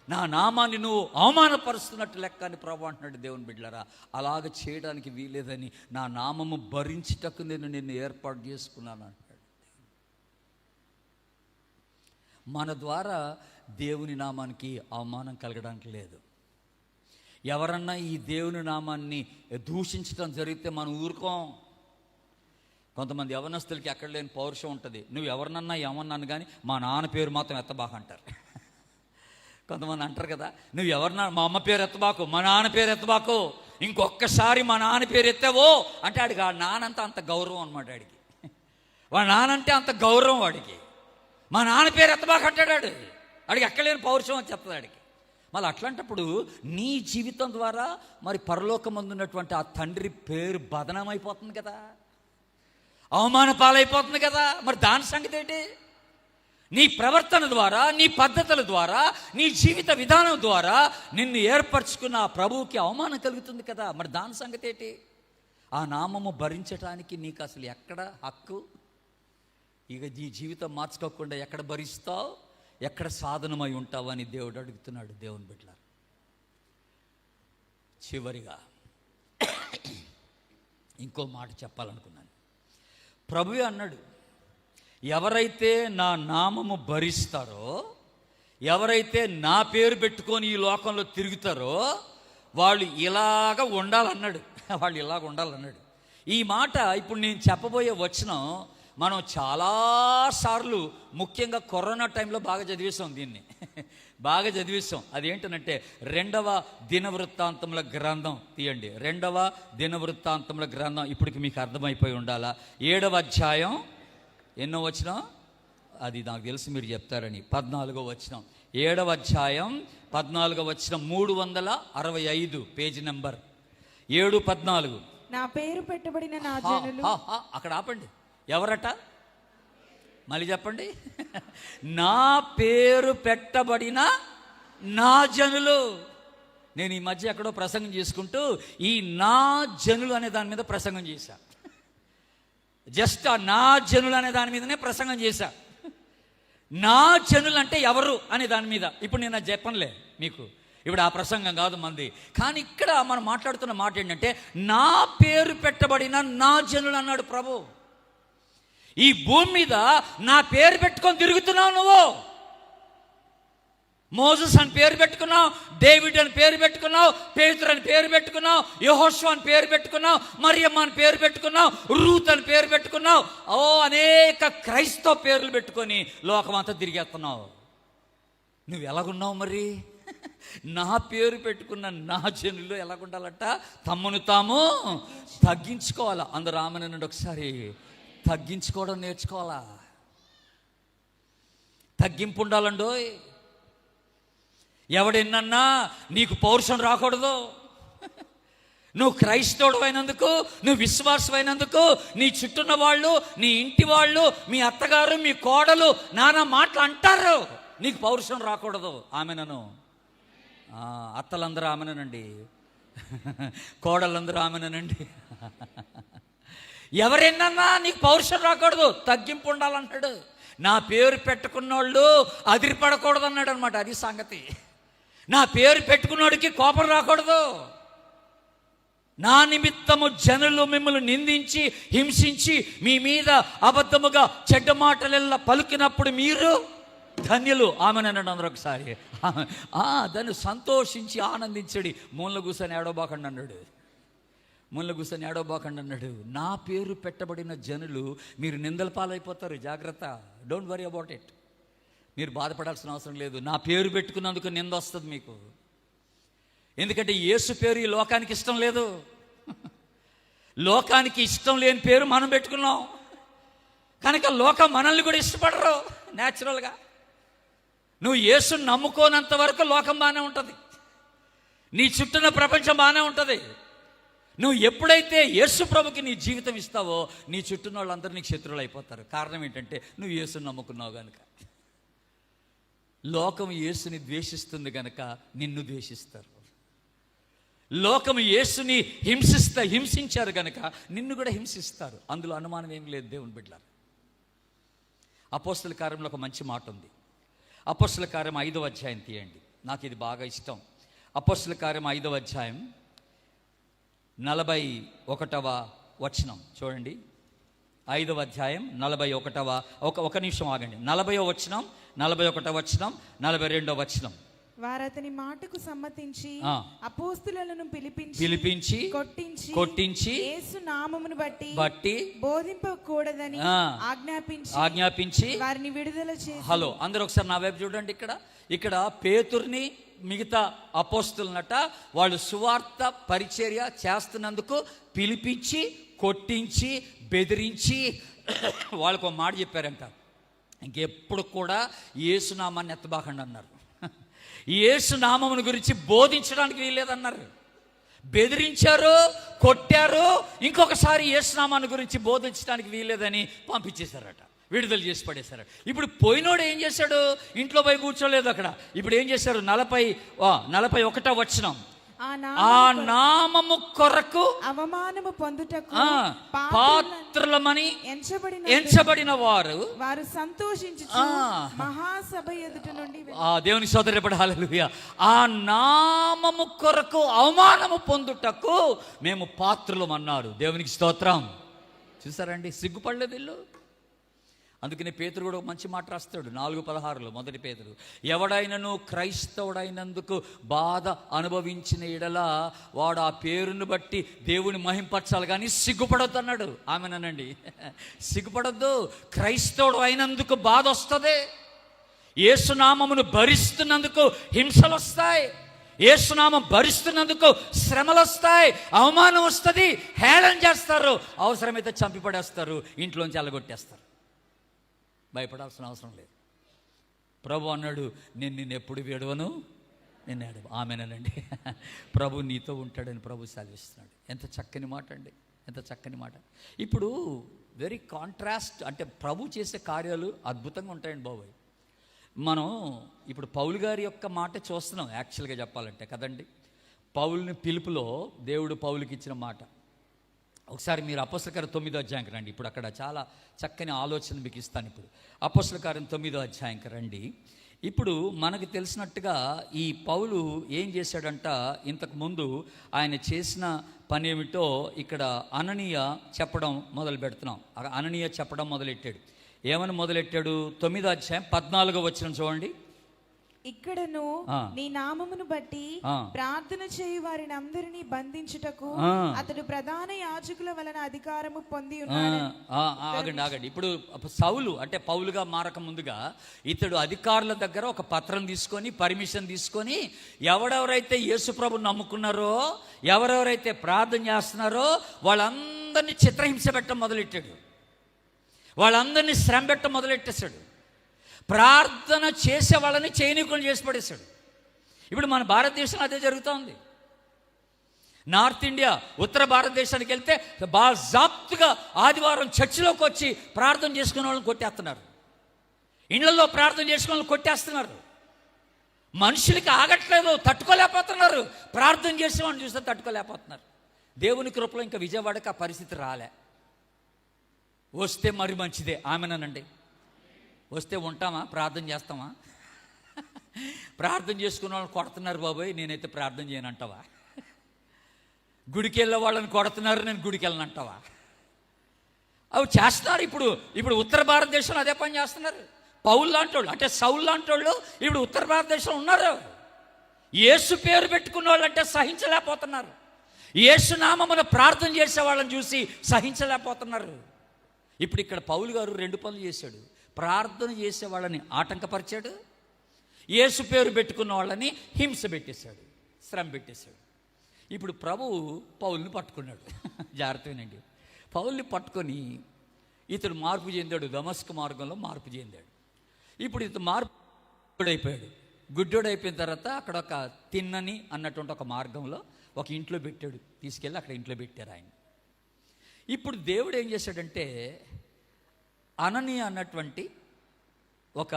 నా నామాన్ని నువ్వు అవమానపరుస్తున్నట్టు లెక్క అని ప్రభు అంటున్నాడు. దేవుని బిడ్డలారా, అలాగ చేయడానికి వీలేదని నా నామము భరించుటకు నేను నిన్ను ఏర్పాటు చేసుకున్నాను అంటాడు. మన ద్వారా దేవుని నామానికి అవమానం కలగడానికి లేదు. ఎవరన్నా ఈ దేవుని నామాన్ని దూషించడం జరిగితే మనం ఊరుకోం. కొంతమంది యవనస్తులకి ఎక్కడ లేని పౌరుషం ఉంటుంది. నువ్వు ఎవరినన్నా ఏమన్నాను కానీ మా నాన్న పేరు మాత్రం ఎత్తబాక అంటారు. కొంతమంది అంటారు కదా, నువ్వు ఎవరన్నా మా అమ్మ పేరు ఎత్తబాకు, మా నాన్న పేరు ఎత్తబాకు, ఇంకొక్కసారి మా నాన్న పేరు ఎత్తావో అంటే ఆడికి ఆ నానంతా అంత గౌరవం అనమాట. ఆడికి వాడు నానంటే అంత గౌరవం వాడికి. మా నాన్న పేరు ఎత్తబాక అంటాడు. ఆడికి ఎక్కలేని పౌరుషం అని చెప్తుంది ఆడికి. మళ్ళీ అట్లాంటప్పుడు నీ జీవితం ద్వారా మరి పరలోకమందు ఉన్నటువంటి ఆ తండ్రి పేరు బదనమైపోతుంది కదా, అవమాన పాలైపోతుంది కదా. మరి దాని సంగతి ఏంటి? నీ ప్రవర్తన ద్వారా, నీ పద్ధతుల ద్వారా, నీ జీవిత విధానం ద్వారా నిన్ను ఏర్పరచుకున్న ఆ ప్రభువుకి అవమానం కలుగుతుంది కదా. మరి దాని సంగతి ఏంటి? ఆ నామము భరించడానికి నీకు అసలు ఎక్కడ హక్కు? ఇక నీ జీవితం మార్చుకోకుండా ఎక్కడ భరిస్తావు, ఎక్కడ సాధనమై ఉంటావు అని దేవుడు అడుగుతున్నాడు. దేవుని బిడ్డలారా, చివరిగా ఇంకో మాట చెప్పాలనుకున్నాను. ప్రభువే అన్నాడు, ఎవరైతే నా నామము భరిస్తారో, ఎవరైతే నా పేరు పెట్టుకొని ఈ లోకంలో తిరుగుతారో వాళ్ళు ఇలాగ ఉండాలన్నాడు. వాళ్ళు ఇలాగ ఉండాలన్నాడు. ఈ మాట ఇప్పుడు నేను చెప్పబోయే వచనం మనం చాలాసార్లు ముఖ్యంగా కరోనా టైంలో బాగా చదివేశాం దీన్ని. బాగా చదివేశాం. అదేంటనంటే 2వ దినవృత్తాంతముల గ్రంథం తీయండి. 2వ దినవృత్తాంతముల గ్రంథం ఇప్పటికి మీకు అర్థమైపోయి ఉండాలా. 7వ అధ్యాయం ఎన్నో వచనం, అది నాకు తెలుసు మీరు చెప్తారని, 14వ వచనం. 7వ అధ్యాయం 14వ వచనం, 365 పేజీ నెంబర్ 7:14. నా పేరు పెట్టబడిన నా జనులు. అక్కడ ఆపండి. ఎవరట? మళ్ళీ చెప్పండి. నా పేరు పెట్టబడిన నా జనులు. నేను ఈ మధ్య ఎక్కడో ప్రసంగం చేసుకుంటూ ఈ నా జనులు అనే దాని మీద ప్రసంగం చేశా. జస్ట్ ఆ నా జనులు అనే దాని మీదనే ప్రసంగం చేశా. నా జనులు అంటే ఎవరు అనే దాని మీద. ఇప్పుడు నేను అది చెప్పనులే మీకు, ఇప్పుడు ఆ ప్రసంగం కాదు మంది. కానీ ఇక్కడ మనం మాట్లాడుతున్న మాట ఏంటంటే నా పేరు పెట్టబడిన నా జనులు అన్నాడు ప్రభు. ఈ భూమి మీద నా పేరు పెట్టుకొని తిరుగుతున్నావు నువ్వు. మోసెస్ అని పేరు పెట్టుకున్నావు, డేవిడ్ అని పేరు పెట్టుకున్నావు, పేతురు అని పేరు పెట్టుకున్నావు, యెహోషువ అని పేరు పెట్టుకున్నావు, మరియమ్మ అని పేరు పెట్టుకున్నావు, రూత్ అని పేరు పెట్టుకున్నావు. అనేక క్రైస్తవ పేర్లు పెట్టుకొని లోకమంతా తిరిగేస్తున్నావు. నువ్వు ఎలాగున్నావు మరి? నా పేరు పెట్టుకున్న నా జనులు ఎలాగుండాలట? తమ్మును తాము తగ్గించుకోవాలా. అందరూ రామనండి ఒకసారి. తగ్గించుకోవడం నేర్చుకోవాలా. తగ్గింపు ఉండాలండోయ్. ఎవడెన్నన్నా నీకు పౌరుషం రాకూడదు. నువ్వు క్రైస్తవుడు అయినందుకు, నువ్వు విశ్వాసం అయినందుకు నీ చుట్టూన్న వాళ్ళు, నీ ఇంటి వాళ్ళు, మీ అత్తగారు, మీ కోడలు నానా మాటలు అంటారు. నీకు పౌరుషం రాకూడదు. ఆమెనను. అత్తలందరూ ఆమెనండి, కోడలందరూ ఆమెనండి. ఎవరెన్నన్నా నీకు పౌరుషం రాకూడదు, తగ్గింపు ఉండాలన్నాడు. నా పేరు పెట్టుకున్నోళ్ళు అదిరిపడకూడదు అన్నాడు అనమాట. అది సంగతి. నా పేరు పెట్టుకున్నోడికి కోపం రాకూడదు. నా నిమిత్తము జనులు మిమ్మల్ని నిందించి హింసించి మీ మీద అబద్ధముగా చెడ్డ మాటలెల్లా పలుకినప్పుడు మీరు ధన్యులు. ఆమెనన్నాడు అందరూ ఒకసారి. దాన్ని సంతోషించి ఆనందించడి. మూల కూర్చొని ఏడవబాకండి అన్నాడు. మూల కూర్చొని ఏడవబాకండి అన్నాడు. నా పేరు పెట్టబడిన జనులు మీరు నిందల పాలైపోతారు. జాగ్రత్త. Don't worry about it. మీరు బాధపడాల్సిన అవసరం లేదు. నా పేరు పెట్టుకున్నందుకు నింద వస్తుంది మీకు. ఎందుకంటే యేసు పేరు ఈ లోకానికి ఇష్టం లేదు. లోకానికి ఇష్టం లేని పేరు మనం పెట్టుకున్నాం కనుక లోకం మనల్ని కూడా ఇష్టపడరు న్యాచురల్గా. నువ్వు యేసుని నమ్ముకోనంత వరకు లోకం బాగానే ఉంటుంది, నీ చుట్టూన ప్రపంచం బాగానే ఉంటుంది. నువ్వు ఎప్పుడైతే యేసు ప్రభుకి నీ జీవితం ఇస్తావో నీ చుట్టూన వాళ్ళందరూ నీకు శత్రువులు అయిపోతారు. కారణం ఏంటంటే నువ్వు యేసుని నమ్ముకున్నావు కనుక. లోకం యేసుని ద్వేషిస్తుంది కనుక నిన్ను ద్వేషిస్తారు. లోకం యేసుని హింసించారు కనుక నిన్ను కూడా హింసిస్తారు. అందులో అనుమానం ఏం లేదు దేవుని బిడ్డలారా. అపోస్తల కార్యంలో ఒక మంచి మాట ఉంది. అపోస్తల కార్యం 5వ అధ్యాయం తీయండి. నాకు ఇది బాగా ఇష్టం. అపోస్తల కార్యం 5వ అధ్యాయం 41వ వచనం చూడండి. 5వ అధ్యాయం 41వ ఒక నిమిషం ఆగండి. 40వ వచనం, 41వ వచనం, 42వ వచనం. వారు అతని మాటకు సమ్మతించి అపోస్తలులను పిలిపించి కొట్టించి యేసు నామమును బట్టి బోధింపకూడదని ఆజ్ఞాపించి వారిని విడుదల చేసి. హలో, అందరూ ఒకసారి నా వైపు చూడండి. ఇక్కడ పేతుర్ని మిగతా అపోస్తలునట వాళ్ళు సువార్త పరిచర్య చేస్తున్నందుకు పిలిపించి కొట్టించి బెదిరించి వాళ్ళకు ఒక మాట చెప్పారంట. ఇంకెప్పుడు కూడా యేసునామాన్ని ఎత్తబాకండి అన్నారు. యేసునామమును గురించి బోధించడానికి వీల్లేదన్నారు. బెదిరించారు, కొట్టారు. ఇంకొకసారి యేసునామాన్ని గురించి బోధించడానికి వీల్లేదని పంపించేశారట, విడుదల చేసి పడేశారు. ఇప్పుడు పోయినోడు ఏం చేశాడు? ఇంట్లో పోయి కూర్చోలేదు అక్కడ. ఇప్పుడు ఏం చేశారు? 41వ వచనం. ఆ నామము కొరకు అవమానము పొందుటకు పాత్రులమని ఎంచబడిన వారు సంతోషించి మహాసభ ఎదుట నుండి. దేవుని సోదరుడు హల్లెలూయా. ఆ నామము కొరకు అవమానము పొందుటకు మేము పాత్రులం అన్నారు. దేవునికి స్తోత్రం. చూసారండి, సిగ్గుపడలేదు వీళ్ళు. అందుకనే పేతురు కూడా ఒక మంచి మాట రాస్తాడు 4:16 మొదటి పేతురు, ఎవడైనను క్రైస్తవుడైనందుకు బాధ అనుభవించిన ఎడల వాడు ఆ పేరును బట్టి దేవుని మహింపరచాలి కానీ సిగ్గుపడొద్దు అన్నాడు. ఆమెనండి, సిగ్గుపడొద్దు. క్రైస్తవుడు అయినందుకు బాధ వస్తుంది, యేసునామమును భరిస్తున్నందుకు హింసలు వస్తాయి, యేసునామం భరిస్తున్నందుకు శ్రమలు వస్తాయి, అవమానం వస్తుంది, హేళన చేస్తారు, అవసరమైతే చంపి పడేస్తారు, ఇంట్లోంచి అల్లగొట్టేస్తారు. భయపడాల్సిన అవసరం లేదు. ప్రభు అన్నాడు, నేను నిన్ను ఎప్పుడు విడవను, నిన్ను ఎడవ. ఆమెనండి, ప్రభు నీతో ఉంటాడని ప్రభు సెలవిస్తున్నాడు. ఎంత చక్కని మాట అండి, ఎంత చక్కని మాట. ఇప్పుడు వెరీ కాంట్రాస్ట్, అంటే ప్రభు చేసే కార్యాలు అద్భుతంగా ఉంటాయండి బాబోయ్. మనం ఇప్పుడు పౌలు గారి యొక్క మాట చూస్తున్నాం యాక్చువల్గా చెప్పాలంటే కదండి. పౌలుని పిలుపులో దేవుడు పౌలుకి ఇచ్చిన మాట. ఒకసారి మీరు అపోస్తల కార్యం 9వ అధ్యాయంకి రండి. ఇప్పుడు అక్కడ చాలా చక్కని ఆలోచన మీకు ఇస్తాను. ఇప్పుడు అపోస్తల కార్యం 9వ అధ్యాయంకి రండి. ఇప్పుడు మనకు తెలిసినట్టుగా ఈ పౌలు ఏం చేశాడంట, ఇంతకు ముందు ఆయన చేసిన పని ఏమిటో ఇక్కడ అననీయ చెప్పడం మొదలు పెడుతున్నాం. అననీయ చెప్పడం మొదలెట్టాడు. ఏమని మొదలెట్టాడు? 9వ అధ్యాయం 14వ వచనం చూడండి. ఇక్కడను నీ నామమును బట్టి ప్రార్థన చేయు వారిని అందరినీ బంధించుటకు అతడు ప్రధాన యాజకుల వలన అధికారము పొంది ఉన్నాడు. ఆగండి. ఇప్పుడు సౌలు అంటే పౌలుగా మారక ముందుగా ఇతడు అధికారుల దగ్గర ఒక పత్రం తీసుకొని పర్మిషన్ తీసుకొని ఎవరెవరైతే యేసుప్రభుని నమ్ముకున్నారో, ఎవరెవరైతే ప్రార్థన చేస్తున్నారో వాళ్ళందరినీ చిత్రహింస పెట్టడం మొదలెట్టాడు, వాళ్ళందరినీ శ్రమ పెట్టడం మొదలెట్టేశాడు, ప్రార్థన చేసే వాళ్ళని చేయనీకులు చేసి పడేశాడు. ఇప్పుడు మన భారతదేశంలో అదే జరుగుతోంది. నార్త్ ఇండియా, ఉత్తర భారతదేశానికి వెళ్తే బాజాప్తుగా ఆదివారం చర్చిలోకి వచ్చి ప్రార్థన చేసుకునే వాళ్ళని కొట్టేస్తున్నారు, ఇళ్లలో ప్రార్థన చేసుకునే వాళ్ళని కొట్టేస్తున్నారు. మనుషులకి ఆగట్లేదు, తట్టుకోలేకపోతున్నారు. ప్రార్థన చేసే వాళ్ళని చూస్తే తట్టుకోలేకపోతున్నారు. దేవుని కృపలో ఇంకా విజయవాడకి ఆ పరిస్థితి రాలే. వస్తే మరి మంచిదే. ఆమెనండి, వస్తే ఉంటామా, ప్రార్థన చేస్తామా? ప్రార్థన చేసుకున్న వాళ్ళని కొడుతున్నారు బాబోయ్, నేనైతే ప్రార్థన చేయనంటావా? గుడికి వెళ్ళే వాళ్ళని కొడుతున్నారు, నేను గుడికి వెళ్ళనంటావా? అవి చేస్తున్నారు. ఇప్పుడు ఉత్తర భారతదేశంలో అదే పని చేస్తున్నారు. పౌలు లాంటి వాళ్ళు, అంటే సౌలు లాంటి వాళ్ళు ఇప్పుడు ఉత్తర భారతదేశంలో ఉన్నారు. యేసు పేరు పెట్టుకున్న వాళ్ళు అంటే సహించలేకపోతున్నారు. యేసు నామమున ప్రార్థన చేసే వాళ్ళని చూసి సహించలేకపోతున్నారు. ఇప్పుడు ఇక్కడ పౌలు గారు 2 పనులు చేశాడు. ప్రార్థన చేసే వాళ్ళని ఆటంకపరిచాడు, యేసు పేరు పెట్టుకున్న వాళ్ళని హింస పెట్టేశాడు, శ్రమ పెట్టేశాడు. ఇప్పుడు ప్రభువు పౌలుని పట్టుకున్నాడు. జాగ్రత్తగానండి, పౌల్ని పట్టుకొని ఇతడు మార్పు చెందాడు, దమస్కు మార్గంలో మార్పు చెందాడు. ఇప్పుడు ఇతడు గుడ్డోడైపోయాడు. గుడ్డోడైపోయిన తర్వాత అక్కడ ఒక తిన్నని అన్నటువంటి ఒక మార్గంలో ఒక ఇంట్లో పెట్టాడు, తీసుకెళ్ళి అక్కడ ఇంట్లో పెట్టారు ఆయన. ఇప్పుడు దేవుడు ఏం చేశాడంటే, అననీయ అన్నటువంటి ఒక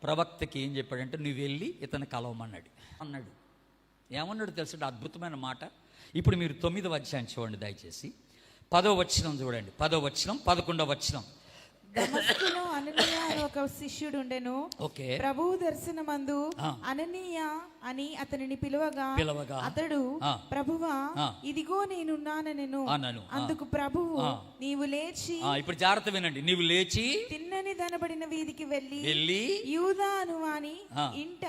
ప్రవక్తకి ఏం చెప్పాడంటే, నువ్వు వెళ్ళి ఇతను కలవమన్నాడు అన్నాడు. ఏమన్నాడు తెలుసు? అద్భుతమైన మాట. ఇప్పుడు మీరు 9వ అధ్యాయం చూడండి దయచేసి. 10వ వచనం చూడండి. 10వ వచనం, 11వ వచనం. దమస్కులో అననీయ అని ఒక శిష్యుడు ఉండెను. ప్రభువు దర్శనమందు అననీయ అని అతనిని పిలువగా అతడు ప్రభువా ఇదిగో నేనున్నానెను. అందుకు ప్రభువు నీవు లేచి, ఇప్పుడు జాగ్రత్త వినండి, నీవు లేచి తిన్నని దనబడిన వీధికి వెళ్ళి యూదా అను వాని ఇంట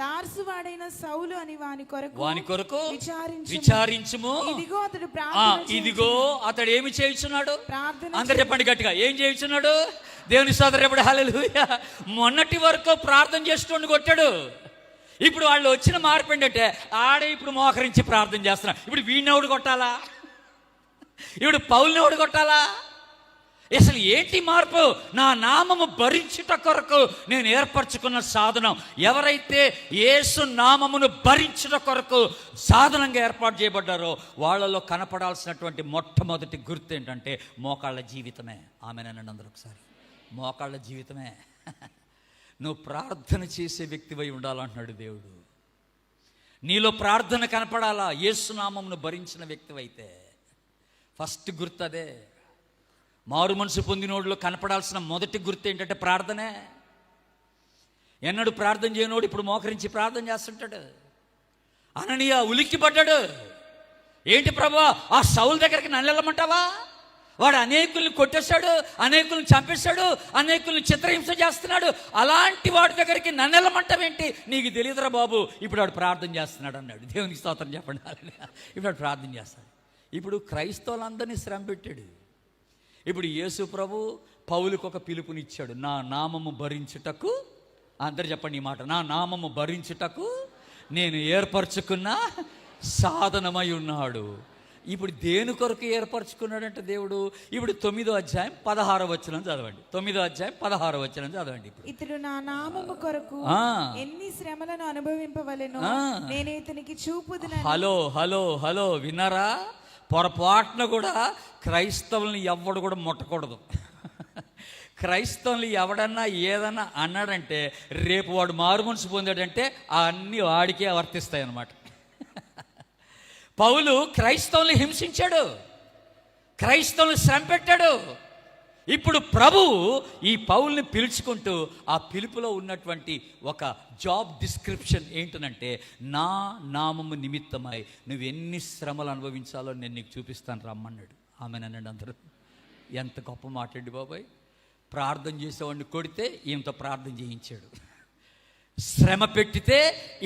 తార్సువాడైన సౌలు అని వాని కొరకు విచారించుము. ఇదిగో అతడు ఏమి చేయుచున్నాడు? ప్రార్థన. అందరు చెప్పండి గట్టిగా, ఏం చేయుచున్నాడు? దేవుని సోదరుడు హల్లెలూయా. మొన్నటి వరకు ప్రార్థన చేస్తుండి కొట్టాడు. ఇప్పుడు వాళ్ళు వచ్చిన మార్పు ఏంటంటే ఆడే ఇప్పుడు మోకరించి ప్రార్థన చేస్తున్నా. ఇప్పుడు వీడినెవడు కొట్టాలా? ఇప్పుడు పౌల్నెవడు కొట్టాలా? అసలు ఏంటి మార్పు? నా నామము భరించుట కొరకు నేను ఏర్పరచుకున్న సాధనం. ఎవరైతే యేసు నామమును భరించుట కొరకు సాధనంగా ఏర్పాటు చేయబడ్డారో వాళ్ళలో కనపడాల్సినటువంటి మొట్టమొదటి గుర్తు ఏంటంటే మోకాళ్ళ జీవితమే. ఆమెనండి అందరూ ఒకసారి, మోకాళ్ళ జీవితమే. నువ్వు ప్రార్థన చేసే వ్యక్తివై ఉండాలంటున్నాడు దేవుడు. నీలో ప్రార్థన కనపడాలా? యేసు నామమును భరించిన వ్యక్తివైతే ఫస్ట్ గుర్తు అదే. మారు మనసు పొందినోడిలో కనపడాల్సిన మొదటి గుర్తు ఏంటంటే ప్రార్థనే. ఎన్నడూ ప్రార్థన చేయనోడు ఇప్పుడు మోకరించి ప్రార్థన చేస్తుంటాడు. అననీయ ఉలిక్కి పడ్డాడు. ఏంటి ప్రభువా, ఆ సౌలు దగ్గరికి నన్ను వెళ్ళమంటావా? వాడు అనేకుల్ని కొట్టేశాడు, అనేకుల్ని చంపేశాడు, అనేకుల్ని చిత్రహింస చేస్తున్నాడు. అలాంటి వాడి దగ్గరికి నన్ను వెళ్ళమంటావేంటి, నీకు తెలియదురా బాబు. ఇప్పుడు వాడు ప్రార్థన చేస్తున్నాడు అన్నాడు. దేవునికి స్తోత్రం చెప్పండి. ఇప్పుడు వాడు ప్రార్థన చేస్తాడు. ఇప్పుడు క్రైస్తవులందరినీ శ్రమ పెట్టాడు. ఇప్పుడు యేసు ప్రభు పౌలుకు ఒక పిలుపునిచ్చాడు, నా నామము భరించుటకు. అందరు చెప్పండి ఈ మాట, నా నామము భరించుటకు నేను ఏర్పరచుకున్న సాధనమై ఉన్నాడు. ఇప్పుడు దేని కొరకు ఏర్పరచుకున్నాడంటే దేవుడు, ఇప్పుడు 9వ అధ్యాయం 16వ వచనం చదవండి. 9వ అధ్యాయం 16వ వచనం చదవండి. ఇప్పుడు ఇతడు నా నామము కొరకు ఎన్ని శ్రమలను అనుభవింపవలెను నేను ఇతనికి చూపుదును. హలో హలో హలో విన్నారా? పొరపాటున కూడా క్రైస్తవుల్ని ఎవడు కూడా ముట్టకూడదు. క్రైస్తవుల్ని ఎవడన్నా ఏదన్నా అన్నాడంటే రేపు వాడు మారుమనసు పొందాడంటే అన్నీ వాడికే వర్తిస్తాయి అన్నమాట. పౌలు క్రైస్తవుల్ని హింసించాడు, క్రైస్తవుల్ని శ్రమ పెట్టాడు. ఇప్పుడు ప్రభువు ఈ పౌల్ని పిలుచుకుంటూ ఆ పిలుపులో ఉన్నటువంటి ఒక జాబ్ డిస్క్రిప్షన్ ఏంటనంటే, నా నామము నిమిత్తమై నువ్వు ఎన్ని శ్రమలు అనుభవించాలో నేను నీకు చూపిస్తాను రమ్మన్నాడు. ఆమెనండి అందరూ. ఎంత గొప్ప మాట్లాడి బాబాయ్. ప్రార్థన చేసేవాడిని కొడితే ఈమెతో ప్రార్థన చేయించాడు. శ్రమ పెట్టితే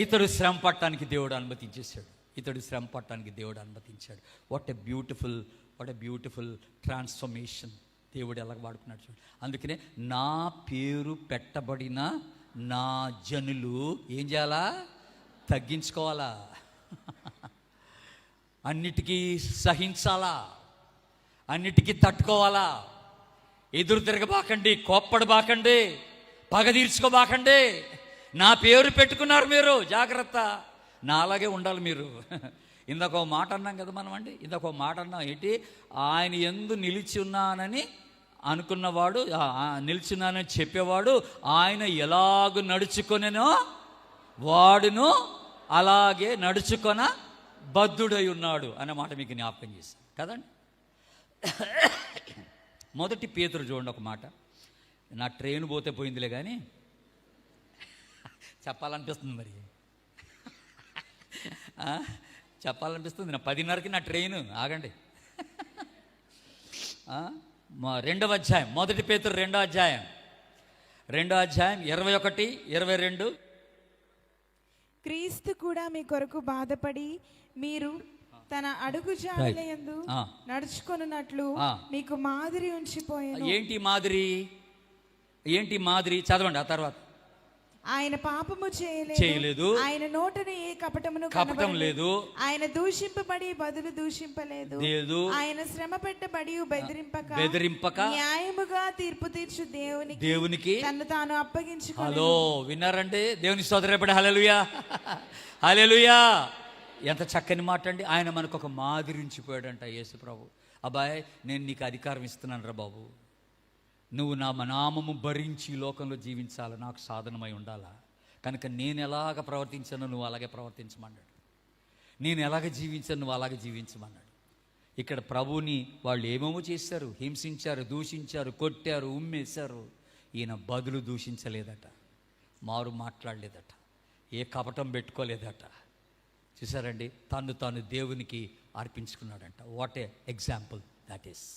ఇతడు శ్రమ పట్టడానికి దేవుడు అనుమతించేశాడు. ఇతడు శ్రమ పట్టడానికి దేవుడు అనుమతించాడు. వాట్ ఎ బ్యూటిఫుల్ ట్రాన్స్ఫర్మేషన్ దేవుడు ఎలా వాడుకున్నాడు చూడండి. అందుకనే నా పేరు పెట్టబడిన నా జనులు ఏం చేయాలా? తగ్గించుకోవాలా, అన్నిటికీ సహించాలా, అన్నిటికీ తట్టుకోవాలా. ఎదురు తిరగబాకండి, కోప్పడబాకండి, పగ తీర్చుకోబాకండి. నా పేరు పెట్టుకున్నారు మీరు, జాగ్రత్త. నా అలాగే ఉండాలి మీరు. ఇందాక ఒక మాట అన్నాం కదా మనం అండి, ఇందాక ఒక మాట అన్నాం ఏంటి, ఆయన యందు నిలిచి ఉన్నానని అనుకున్నవాడు, నిలిచున్నానని చెప్పేవాడు ఆయన ఎలాగ నడుచుకొనెనో వాడును అలాగే నడుచుకొన బద్ధుడై ఉన్నాడు అనే మాట మీకు జ్ఞాపకం చేశాను కదండి. మొదటి పేతురు చూడండి ఒక మాట. నా ట్రైన్ పోతే పోయిందిలే కానీ చెప్పాలనిపిస్తుంది. మరి చెప్పాలనిపిస్తుంది. నా 10:30కి నా ట్రైన్. ఆగండి. 2వ అధ్యాయం, మొదటి పేతురు 2వ అధ్యాయం 21, 22. క్రీస్తు కూడా మీ కొరకు బాధపడి మీరు తన అడుగు జాడలయందు నడుచుకొనున్నట్లు మీకు మాదిరి ఉంచిపోయాను. ఏంటి మాదిరి చదవండి. ఆ తర్వాత ఆయన పాపము చేయలేదు, ఆయన నోటను ఏ కపటం లేదు, ఆయన దూషింపబడి బదులు దూషింపలేదు, ఆయన శ్రమ పెట్టబడి బెదిరింపక న్యాయముగా తీర్పు తీర్చు దేవునికి తను తాను అప్పగించుకోలేదు. హలో విన్నారండి? దేవుని స్తోత్రం. హల్లెలూయా, హల్లెలూయా. ఎంత చక్కని మాట అండి. ఆయన మనకు ఒక మాదిరి ఉంచిపోయాడంట యేసు ప్రభు. అబ్బాయి, నేను నీకు అధికారం ఇస్తున్నాను రా బాబు. నువ్వు నా నామము భరించి లోకంలో జీవించాలి, నాకు సాధనమై ఉండాలా. కనుక నేను ఎలాగ ప్రవర్తించానో నువ్వు అలాగే ప్రవర్తించమన్నాడు. నేను ఎలాగ జీవించాను నువ్వు అలాగే జీవించమన్నాడు. ఇక్కడ ప్రభువుని వాళ్ళు ఏమేమో చేశారు, హింసించారు, దూషించారు, కొట్టారు, ఉమ్మేశారు. ఈయన బదులు దూషించలేదట, మారు మాట్లాడలేదట, ఏ కపటం పెట్టుకోలేదట. చూసారండి, తాను దేవునికి అర్పించుకున్నాడంట. What a example that is.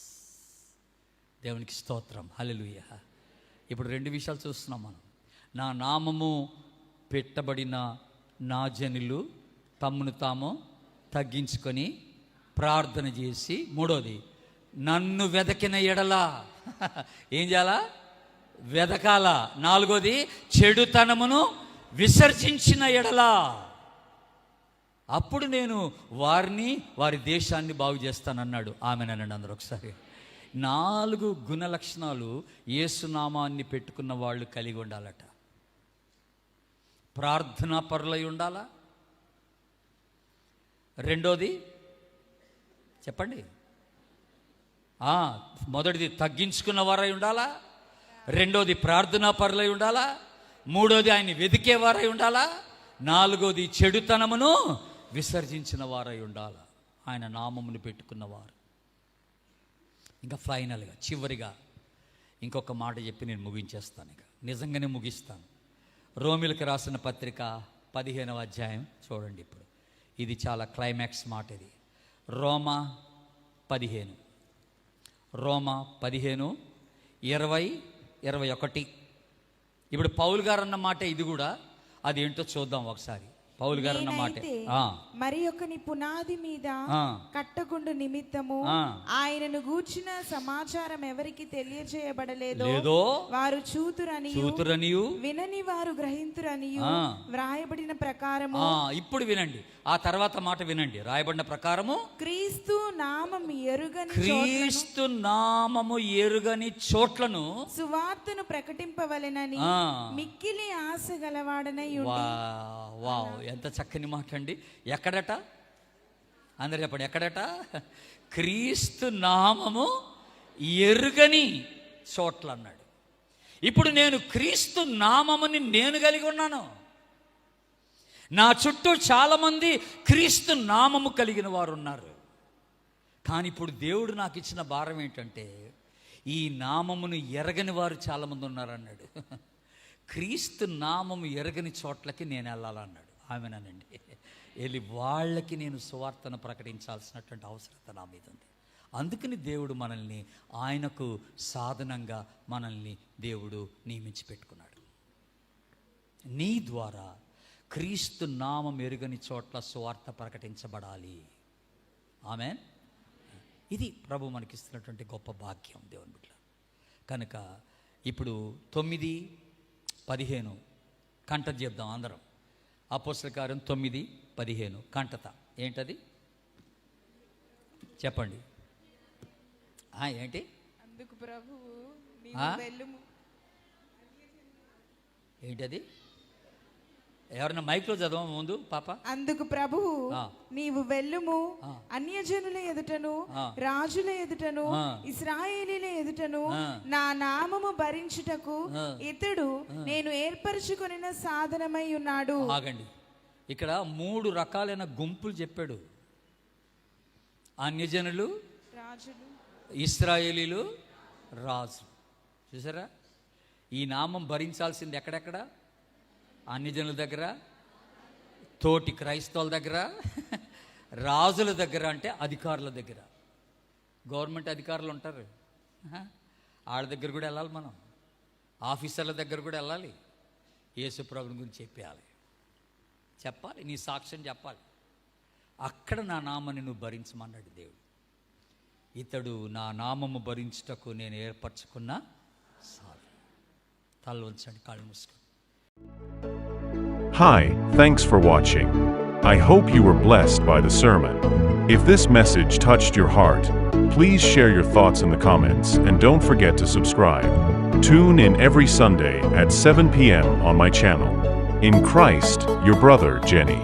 దేవునికి స్తోత్రం. హల్లెలూయా. ఇప్పుడు 2 విషయాలు చూస్తున్నాం మనం. నా నామము పెట్టబడిన నా జనులు తమ్మును తాము తగ్గించుకొని ప్రార్థన చేసి, 3వది నన్ను వెదకిన ఎడల ఏం చేయాలా? వెదకాల. 4వది చెడుతనమును విసర్జించిన ఎడల అప్పుడు నేను వారి దేశాన్ని బాగు చేస్తానన్నాడు. ఆమెనండి అందరూ ఒకసారి. 4 గుణ లక్షణాలు యేసునామాన్ని పెట్టుకున్న వాళ్ళు కలిగి ఉండాలట. ప్రార్థనా పరులై ఉండాలా. 2వది చెప్పండి. మొదటిది తగ్గించుకున్న వారై ఉండాలా, 2వది ప్రార్థనా పరులై ఉండాలా, 3వది ఆయన వెతికేవారై ఉండాలా, 4వది చెడుతనమును విసర్జించిన వారై ఉండాలా. ఆయన నామమును పెట్టుకున్నవారు. ఇంకా ఫైనల్గా చివరిగా ఇంకొక మాట చెప్పి నేను ముగించేస్తాను. ఇక నిజంగానే ముగిస్తాను. రోమిలకు రాసిన పత్రిక 15వ అధ్యాయం చూడండి. ఇప్పుడు ఇది చాలా క్లైమాక్స్ మాట. ఇది రోమా 15. రోమా 15:20-21. ఇప్పుడు పౌలు గారు అన్న మాట ఇది కూడా, అది ఏంటో చూద్దాం ఒకసారి. పౌలు గారు అన్న మాట, మరి ఒకని పునాది మీద కట్టకుండు నిమిత్తము ఆయనను గూర్చిన సమాచారం ఎవరికి తెలియజేయబడలేదో వారు చూతురనియు వినని వారు గ్రహింతురనియు వ్రాయబడిన ప్రకారము. ఇప్పుడు వినండి, ఆ తర్వాత మాట వినండి. రాయబడిన ప్రకారము క్రీస్తు నామము ఎరుగని చోట్లను సువార్తను ప్రకటింపవలెనని మిక్కిలి ఆశ గలవాడనై ఉండి. వావ్, ఎంత చక్కని మాట అండి. ఎక్కడట? అందరు చెప్పండి, ఎక్కడట? క్రీస్తు నామము ఎరుగని చోట్ల అన్నాడు. ఇప్పుడు నేను క్రీస్తు నామముని నేను కలిగి ఉన్నాను. నా చుట్టూ చాలామంది క్రీస్తు నామము కలిగిన వారు ఉన్నారు. కానీ ఇప్పుడు దేవుడు నాకు ఇచ్చిన భారం ఏంటంటే, ఈ నామమును ఎరగని వారు చాలామంది ఉన్నారన్నాడు. క్రీస్తు నామము ఎరగని చోట్లకి నేను వెళ్ళాలన్నాడు. ఆమెనండి, వెళ్ళి వాళ్ళకి నేను సువార్తను ప్రకటించాల్సినటువంటి అవసరత నా మీద ఉంది. అందుకని దేవుడు మనల్ని, ఆయనకు సాధనంగా మనల్ని దేవుడు నియమించి పెట్టుకున్నాడు. నీ ద్వారా క్రీస్తు నామం ఎరుగని చోట్ల సువార్త ప్రకటించబడాలి. ఆమేన్. ఇది ప్రభు మనకిస్తున్నటువంటి గొప్ప భాగ్యం దేవుని బిడ్డ. కనుక ఇప్పుడు 9:15 కంట చెప్దాం అందరం. అపోస్తల కార్యం 9:15 కంటత ఏంటది చెప్పండి. ఏంటి? అందుకు ప్రభువు ఏంటది? ఎవరన్నా మైక్లో చదవ ముందు పాప. అందుకు ప్రభువు, నీవు వెళ్ళుము, అన్యజనుల ఎదుటను రాజుల ఎదుటను ఇశ్రాయేలీల ఎదుటను నా నామము భరించుటకు ఇతడు నేను ఏర్పరచుకొనిన సాధనమై ఉన్నాడు. ఆగండి, ఇక్కడ 3 రకాలైన గుంపులు చెప్పాడు. అన్యజనులు, రాజులు, ఇశ్రాయేలీలు, రాజు. చూసారా? ఈ నామం భరించాల్సింది ఎక్కడెక్కడ? అన్యజనుల దగ్గర, తోటి క్రైస్తవుల దగ్గర, రాజుల దగ్గర, అంటే అధికారుల దగ్గర. గవర్నమెంట్ అధికారులు ఉంటారు, వాళ్ళ దగ్గర కూడా వెళ్ళాలి. మనం ఆఫీసర్ల దగ్గర కూడా వెళ్ళాలి. యేసు ప్రభువుని గురించి చెప్పాలి, నీ సాక్ష్యం చెప్పాలి. అక్కడ నా నామాన్ని నువ్వు భరించమన్నాడు దేవుడు. ఇతడు నా నామము భరించుటకు నేను ఏర్పరచుకున్న సాధన. తల ఉంచండి, కాళ్ళు మూసుకోండి. Hi, thanks for watching. I hope you were blessed by the sermon. If this message touched your heart, please share your thoughts in the comments and don't forget to subscribe. Tune in every Sunday at 7 p.m. on my channel. In Christ, your brother Jenny.